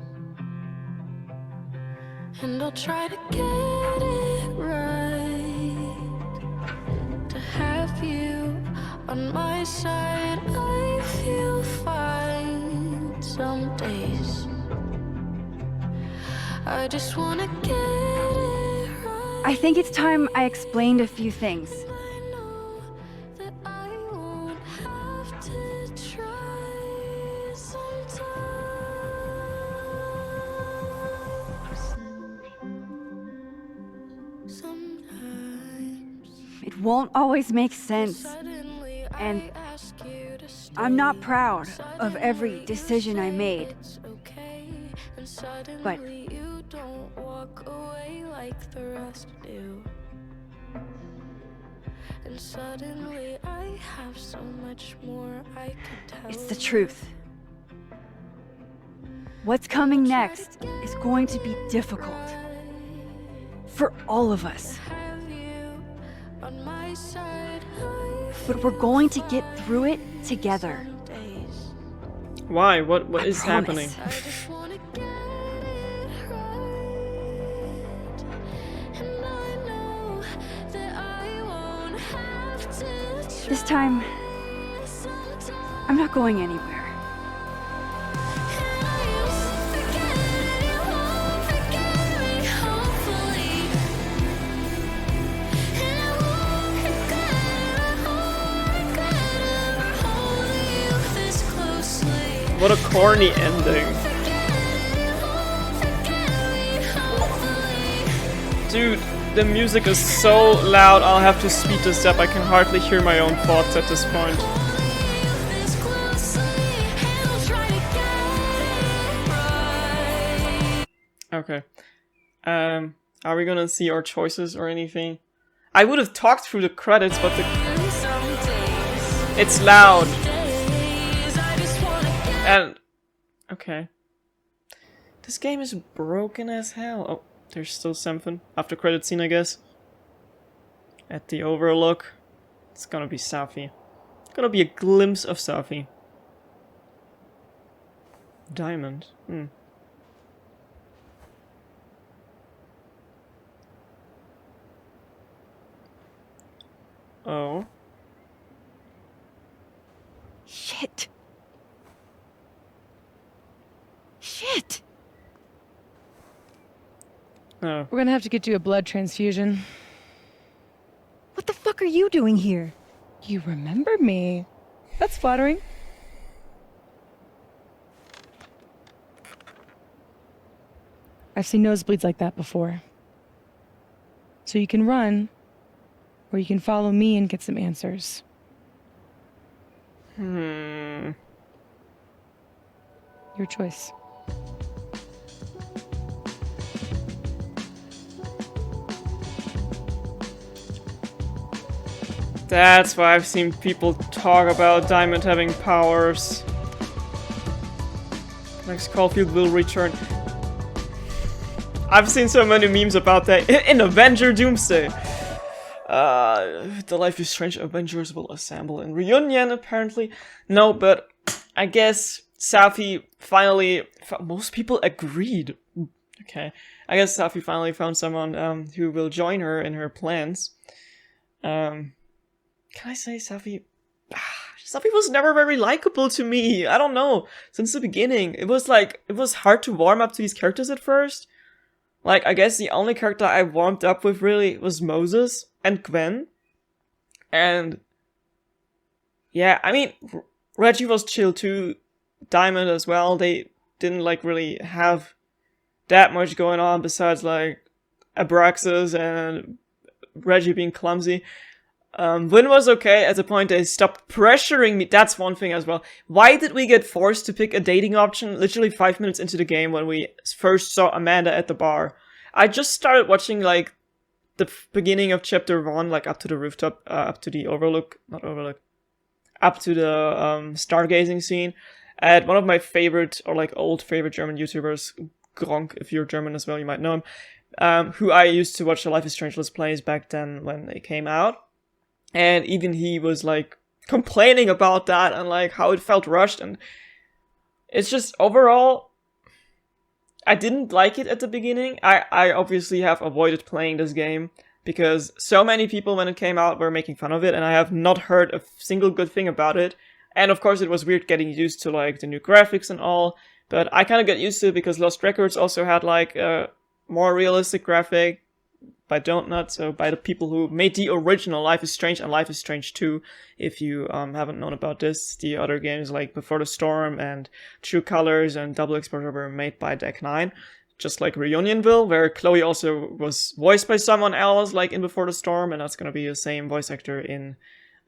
S9: And I'll try to get it right. To have you on my side, I feel fine some days. I just wanna get it right.
S2: I think it's time I explained a few things.
S9: That I won't have
S8: It won't always make sense. And I'm not proud of every decision I made. But
S9: and suddenly I have so much more I could tell.
S8: it's the truth. What's coming next is going to be difficult. For all of us.
S9: On my side,
S8: But we're going to get through it together.
S1: Why? What is
S8: promise.
S1: happening?
S8: This time, I'm not going anywhere.
S1: What a corny ending. Dude, the music is so loud, I'll have to speed this up. I can hardly hear my own thoughts at this point. Okay. Are we gonna see our choices or anything? I would have talked through the credits, but it's loud. And okay. This game is broken as hell. Oh, there's still something. After credit scene, I guess. At the overlook. It's gonna be Safi. It's gonna be a glimpse of Safi. Diamond. Oh.
S8: Shit. Shit.
S1: Oh.
S4: We're gonna have to get you a blood transfusion.
S21: What the fuck are you doing here?
S4: You remember me. That's flattering. I've seen nosebleeds like that before. So you can run, or you can follow me and get some answers.
S1: Hmm.
S4: Your choice.
S1: That's why I've seen people talk about Diamond having powers. Max Caulfield will return. I've seen so many memes about that in Avenger Doomsday. The Life is Strange Avengers will assemble in reunion, apparently. No, but I guess Safi finally... Most people agreed. Okay. I guess Safi finally found someone who will join her in her plans. Can I say Safi? Safi was never very likable to me. I don't know. Since the beginning. It was hard to warm up to these characters at first. Like, I guess the only character I warmed up with really was Moses and Gwen. And yeah, I mean, Reggie was chill too. Diamond as well. They didn't really have that much going on besides Abraxas and Reggie being clumsy. Win was okay at the point they stopped pressuring me. That's one thing as well. Why did we get forced to pick a dating option literally 5 minutes into the game when we first saw Amanda at the bar? I just started watching the beginning of chapter 1, up to the rooftop, up to the overlook, not overlook, up to the stargazing scene. At one of my favorite old favorite German YouTubers, Gronk, if you're German as well, you might know him, who I used to watch the Life is Strange Let's Plays back then when they came out. And even he was complaining about that and how it felt rushed, and it's just overall I didn't like it at the beginning. I obviously have avoided playing this game because so many people when it came out were making fun of it, and I have not heard a single good thing about it. And of course it was weird getting used to the new graphics and all, but I kind of got used to it because Lost Records also had a more realistic graphic. By Don't so by the people who made the original Life is Strange and Life is Strange 2, if you haven't known about this. The other games Before the Storm and True Colors and Double Exposure were made by Deck 9. just like Reunionville, where Chloe also was voiced by someone else, like in Before the Storm, and that's gonna be the same voice actor in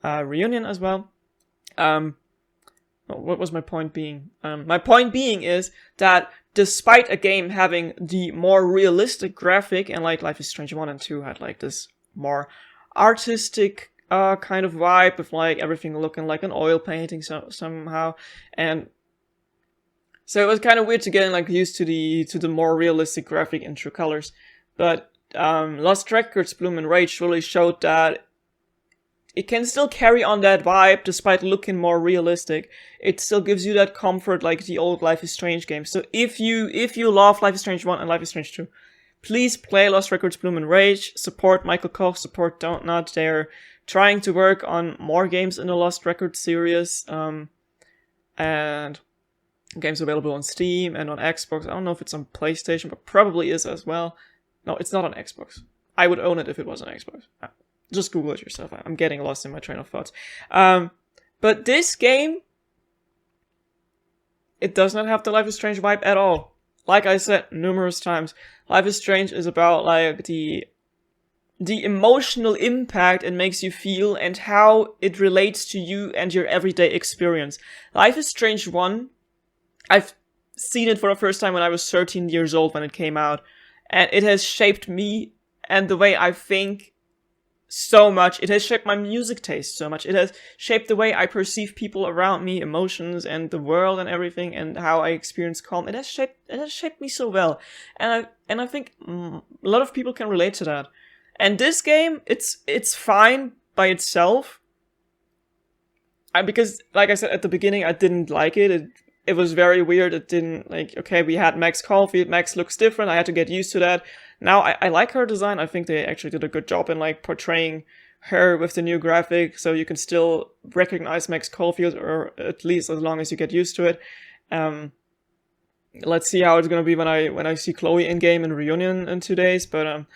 S1: Reunion as well. What was my point being? My point being is that despite a game having the more realistic graphic, and like Life is Strange 1 and 2 had like this more artistic kind of vibe with like everything looking like an oil painting somehow, and so it was kind of weird to get like used to the more realistic graphic in True Colors. But Lost Records Bloom and Rage really showed that it can still carry on that vibe despite looking more realistic. It still gives you that comfort like the old Life is Strange games. So if you love Life is Strange 1 and Life is Strange 2, please play Lost Records Bloom and Rage. Support Michael Koch, support Don't Not. They're trying to work on more games in the Lost Records series. And games available on Steam and on Xbox. I don't know if it's on PlayStation, but probably is as well. No, it's not on Xbox. I would own it if it was on Xbox. Just Google it yourself. I'm getting lost in my train of thoughts. But this game, it does not have the Life is Strange vibe at all. Like I said numerous times, Life is Strange is about like the emotional impact it makes you feel and how it relates to you and your everyday experience. Life is Strange 1, I've seen it for the first time when I was 13 years old when it came out, and it has shaped me and the way I think so much. It has shaped my music taste so much. It has shaped the way I perceive people around me, emotions, and the world and everything, and how I experience calm. It has shaped me so well, and I think a lot of people can relate to that. And this game, it's fine by itself. Because, like I said at the beginning, I didn't like it. It was very weird. It didn't, like, okay, we had Max Caulfield. Max looks different. I had to get used to that. Now, I like her design. I think they actually did a good job in, like, portraying her with the new graphic. So you can still recognize Max Caulfield, or at least as long as you get used to it. Let's see how it's gonna be when I see Chloe in-game in Reunion in 2 days. But,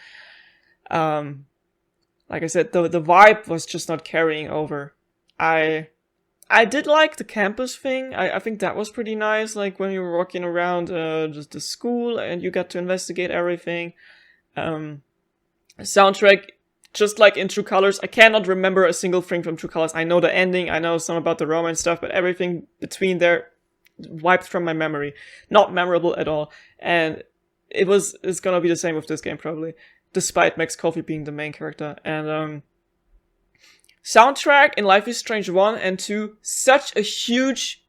S1: like I said, the vibe was just not carrying over. I did like the campus thing. I think that was pretty nice, like when you were walking around just the school and you got to investigate everything. Soundtrack, just like in True Colors, I cannot remember a single thing from True Colors. I know the ending, I know some about the romance stuff, but everything between there wiped from my memory. Not memorable at all. And it's gonna be the same with this game probably, despite Max Caulfield being the main character. And soundtrack in Life is Strange 1 and 2, such a huge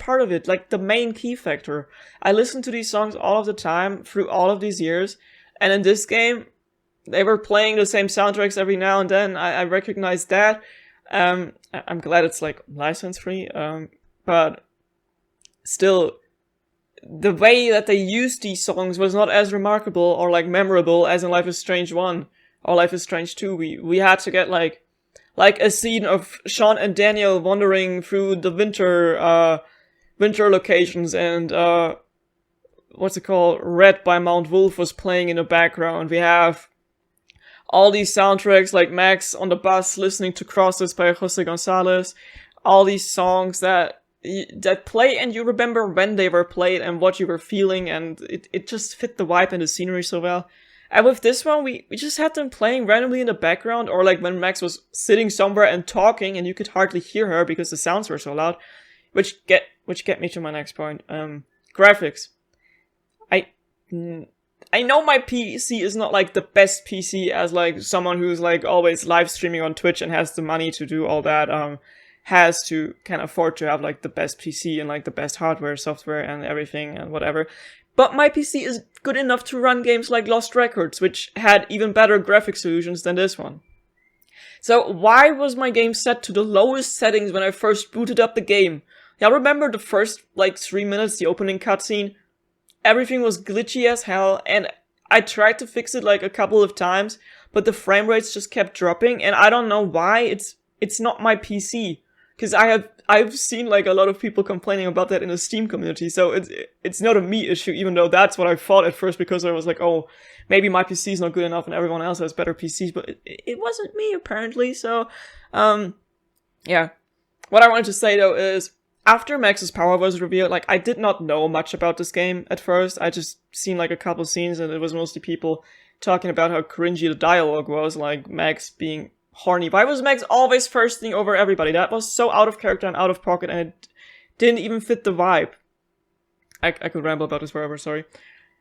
S1: part of it, like the main key factor. I listen to these songs all of the time through all of these years, and in this game, they were playing the same soundtracks every now and then. I recognize that. I'm glad it's like license free, but still, the way that they used these songs was not as remarkable or like memorable as in Life is Strange 1 or Life is Strange 2. We had to get like a scene of Sean and Daniel wandering through the winter locations, and what's it called? Red by Mount Wolf was playing in the background. We have all these soundtracks like Max on the bus listening to Crosses by Jose Gonzalez. All these songs that play and you remember when they were played and what you were feeling, and it just fit the vibe and the scenery so well. And with this one, we just had them playing randomly in the background, or like when Max was sitting somewhere and talking and you could hardly hear her because the sounds were so loud. Which get me to my next point. Graphics. I know my PC is not like the best PC as like someone who's like always live streaming on Twitch and has the money to do all that, has to can afford to have like the best PC and like the best hardware, software and everything and whatever. But my PC is good enough to run games like Lost Records, which had even better graphic solutions than this one. So why was my game set to the lowest settings when I first booted up the game? Y'all remember the first like 3 minutes, the opening cutscene? Everything was glitchy as hell, and I tried to fix it like a couple of times, but the frame rates just kept dropping, and I don't know why. It's not my PC. Because I've seen like a lot of people complaining about that in the Steam community, so it's not a me issue, even though that's what I thought at first, because I was like, oh, maybe my PC is not good enough and everyone else has better PCs, but it wasn't me apparently. So yeah, what I wanted to say though is after Max's power was revealed, like, I did not know much about this game at first. I just seen, like, a couple scenes, and it was mostly people talking about how cringy the dialogue was, like, Max being horny. Why was Max always firsting over everybody? That was so out of character and out of pocket, and it didn't even fit the vibe. I could ramble about this forever, sorry.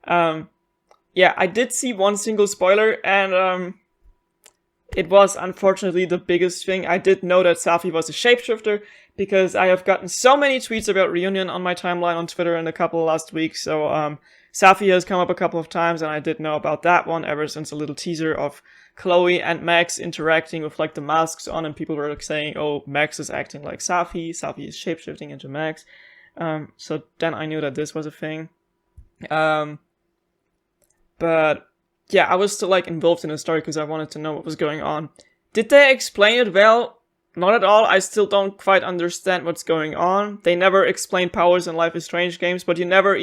S1: Yeah, I did see one single spoiler, and, it was unfortunately the biggest thing. I did know that Safi was a shapeshifter, because I have gotten so many tweets about Reunion on my timeline on Twitter in a couple last weeks, so, Safi has come up a couple of times, and I did know about that one ever since a little teaser of Chloe and Max interacting with, like, the masks on, and people were, like, saying, oh, Max is acting like Safi is shapeshifting into Max. So then I knew that this was a thing. But yeah, I was still, like, involved in the story because I wanted to know what was going on. Did they explain it well? Not at all. I still don't quite understand what's going on. They never explained powers in Life is Strange games, but you never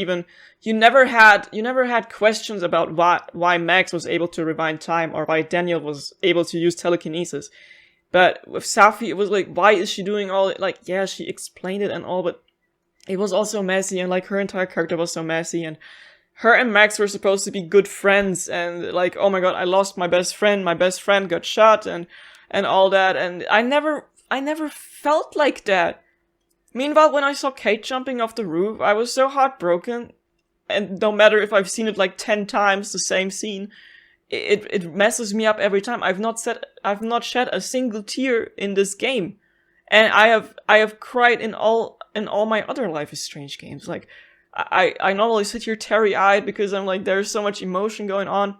S1: had questions about why Max was able to rewind time or why Daniel was able to use telekinesis. But with Safi, it was like, why is she doing all it? Like, yeah, she explained it and all, but it was also messy, and, like, her entire character was so messy, and her and Max were supposed to be good friends, and, like, oh my god, I lost my best friend got shot, and all that, and I never felt like that. Meanwhile, when I saw Kate jumping off the roof, I was so heartbroken, and no matter if I've seen it, like, 10 times, the same scene, it messes me up every time. I've not shed a single tear in this game, and I have cried in all my other Life is Strange games. Like, I normally sit here teary-eyed because I'm like, there's so much emotion going on.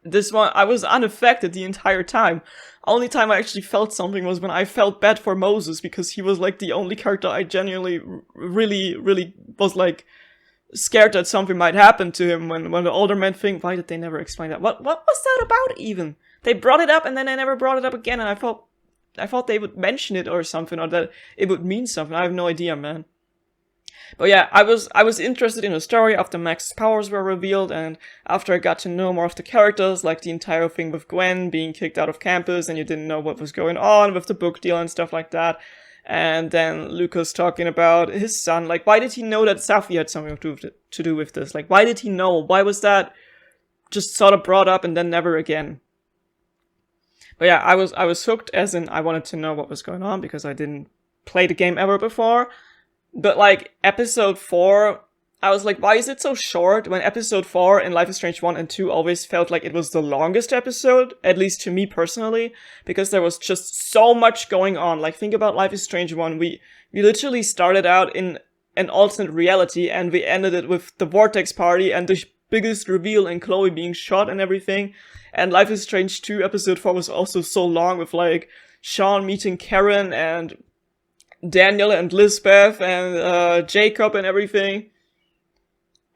S1: This one, I was unaffected the entire time. Only time I actually felt something was when I felt bad for Moses, because he was, like, the only character I genuinely really, really was, like, scared that something might happen to him when the older men think, why did they never explain that? What was that about even? They brought it up and then they never brought it up again, and I thought they would mention it or something, or that it would mean something. I have no idea, man. But yeah, I was interested in the story after Max's powers were revealed, and after I got to know more of the characters, like the entire thing with Gwen being kicked out of campus and you didn't know what was going on with the book deal and stuff like that. And then Lucas talking about his son, like, why did he know that Safi had something to do with this? Like, why did he know? Why was that just sort of brought up and then never again? But yeah, I was hooked, as in I wanted to know what was going on because I didn't play the game ever before. But, like, episode 4, I was like, why is it so short? When episode 4 in Life is Strange 1 and 2 always felt like it was the longest episode, at least to me personally, because there was just so much going on. Like, think about Life is Strange 1, we literally started out in an alternate reality, and we ended it with the Vortex party and the biggest reveal in Chloe being shot and everything. And Life is Strange 2 episode 4 was also so long, with, like, Sean meeting Karen and Daniel and Lisbeth and Jacob and everything.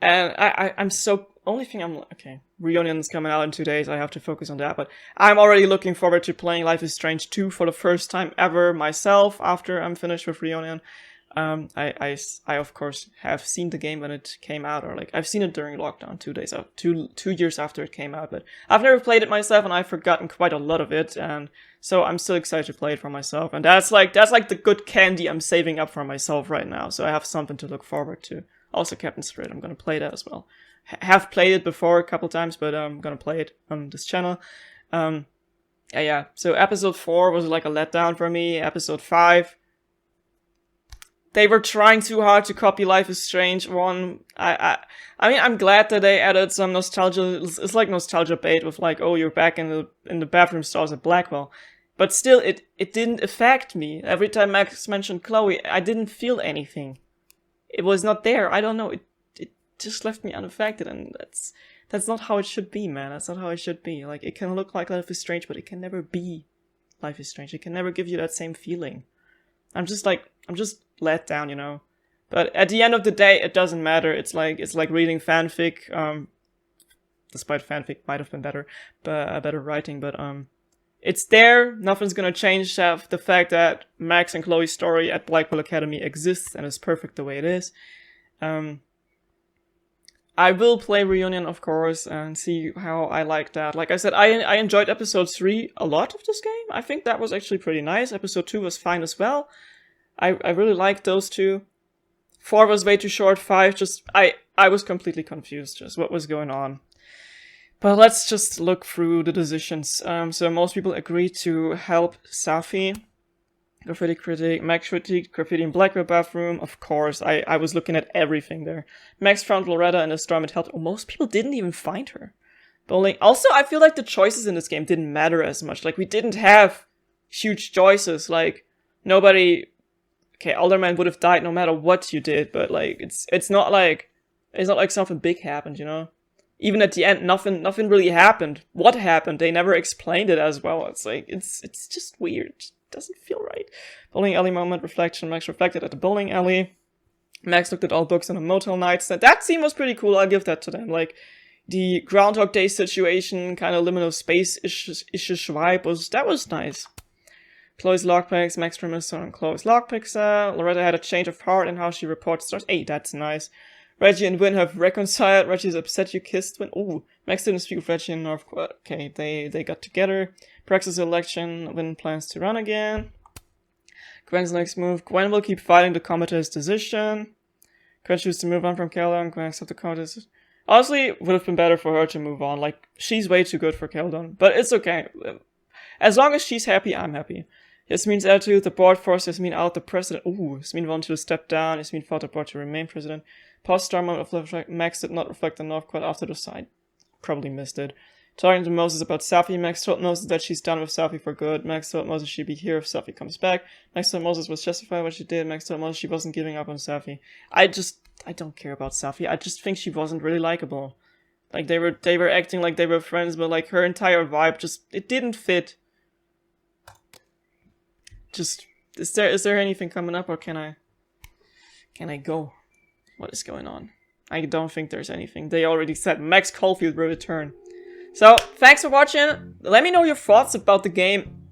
S1: And I'm so... Only thing I'm... Okay, Reunion's coming out in 2 days, I have to focus on that, but I'm already looking forward to playing Life is Strange 2 for the first time ever myself after I'm finished with Reunion. I of course have seen the game when it came out, or, like, I've seen it during lockdown 2 days out, 2 years after it came out, but I've never played it myself and I've forgotten quite a lot of it, and so I'm still excited to play it for myself, and that's like the good candy I'm saving up for myself right now, so I have something to look forward to. Also Captain Spirit, I'm gonna play that as well. Have played it before a couple times, but I'm gonna play it on this channel. Yeah, so episode 4 was like a letdown for me. Episode 5, they were trying too hard to copy Life is Strange 1. I mean, I'm glad that they added some nostalgia. It's like nostalgia bait with, like, oh, you're back in the bathroom stalls at Blackwell. But still, it didn't affect me. Every time Max mentioned Chloe, I didn't feel anything. It was not there. I don't know. It just left me unaffected, and that's not how it should be, man. That's not how it should be. Like, it can look like Life is Strange, but it can never be Life is Strange. It can never give you that same feeling. I'm just let down, you know. But at the end of the day, it doesn't matter. It's like reading fanfic. Despite fanfic might have been better writing, but it's there. Nothing's gonna change the fact that Max and Chloe's story at Blackwell Academy exists and is perfect the way it is. I will play Reunion, of course, and see how I like that. Like I said, I enjoyed episode 3 a lot of this game. I think that was actually pretty nice. Episode 2 was fine as well. I really liked those two. 4 was way too short, 5 just, I was completely confused just what was going on. But let's just look through the decisions. So most people agreed to help Safi. Graffiti critic, Max critiqued graffiti in Blackwell bathroom. Of course, I was looking at everything there. Max found Loretta in a storm and helped. Oh, most people didn't even find her. Bowling. Also, I feel like the choices in this game didn't matter as much. Like, we didn't have huge choices. Like, nobody... Okay, Alderman would have died no matter what you did, but like, it's not like something big happened, you know? Even at the end, nothing really happened. What happened? They never explained it as well. It's like, it's just weird. It doesn't feel right. Bowling alley moment, reflection. Max reflected at the bowling alley. Max looked at all books on a motel nightstand. That scene was pretty cool, I'll give that to them. Like, the Groundhog Day situation, kind of liminal space-ish vibe, that was nice. Chloe's lockpicks, Max reminisced on Chloe's lockpicks. Loretta had a change of heart in how she reports stars. Hey, that's nice. Reggie and Wynn have reconciled. Reggie's upset you kissed Wynn. Ooh, Max didn't speak with Reggie in North Korea. Okay, they got together. Praxis election, Wynn plans to run again. Gwen's next move. Gwen will keep fighting to combat his decision. Gwen chooses to move on from Keldon. Gwen accepts the combat. Honestly, it would have been better for her to move on. Like, she's way too good for Keldon. But it's okay. As long as she's happy, I'm happy. Yasmin's attitude, the board forced Yasmin out, the president. Ooh, Yasmin wanted to step down. Yasmin fought the board to remain president. Post-star moment of Max did not reflect on North Quad after the sign. Probably missed it. Talking to Moses about Safi, Max told Moses that she's done with Safi for good. Max told Moses she'd be here if Safi comes back. Max told Moses was justified what she did. Max told Moses she wasn't giving up on Safi. I don't care about Safi. I just think she wasn't really likable. Like, they were acting like they were friends, but like her entire vibe it didn't fit. Just, is there anything coming up, or can I go? What is going on? I don't think there's anything. They already said Max Caulfield will return. So, thanks for watching. Let me know your thoughts about the game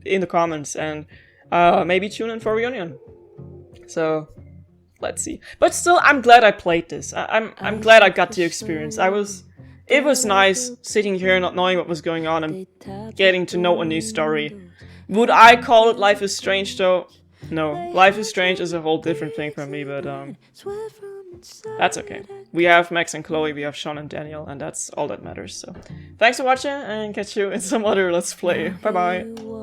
S1: in the comments, and maybe tune in for a reunion. So, let's see. But still, I'm glad I played this. I'm glad I got the experience. It was nice sitting here not knowing what was going on and getting to know a new story. Would I call it Life is Strange though? No. Life is Strange is a whole different thing for me, but that's okay. We have Max and Chloe, we have Sean and Daniel, and that's all that matters. So thanks for watching, and catch you in some other Let's Play. Bye bye.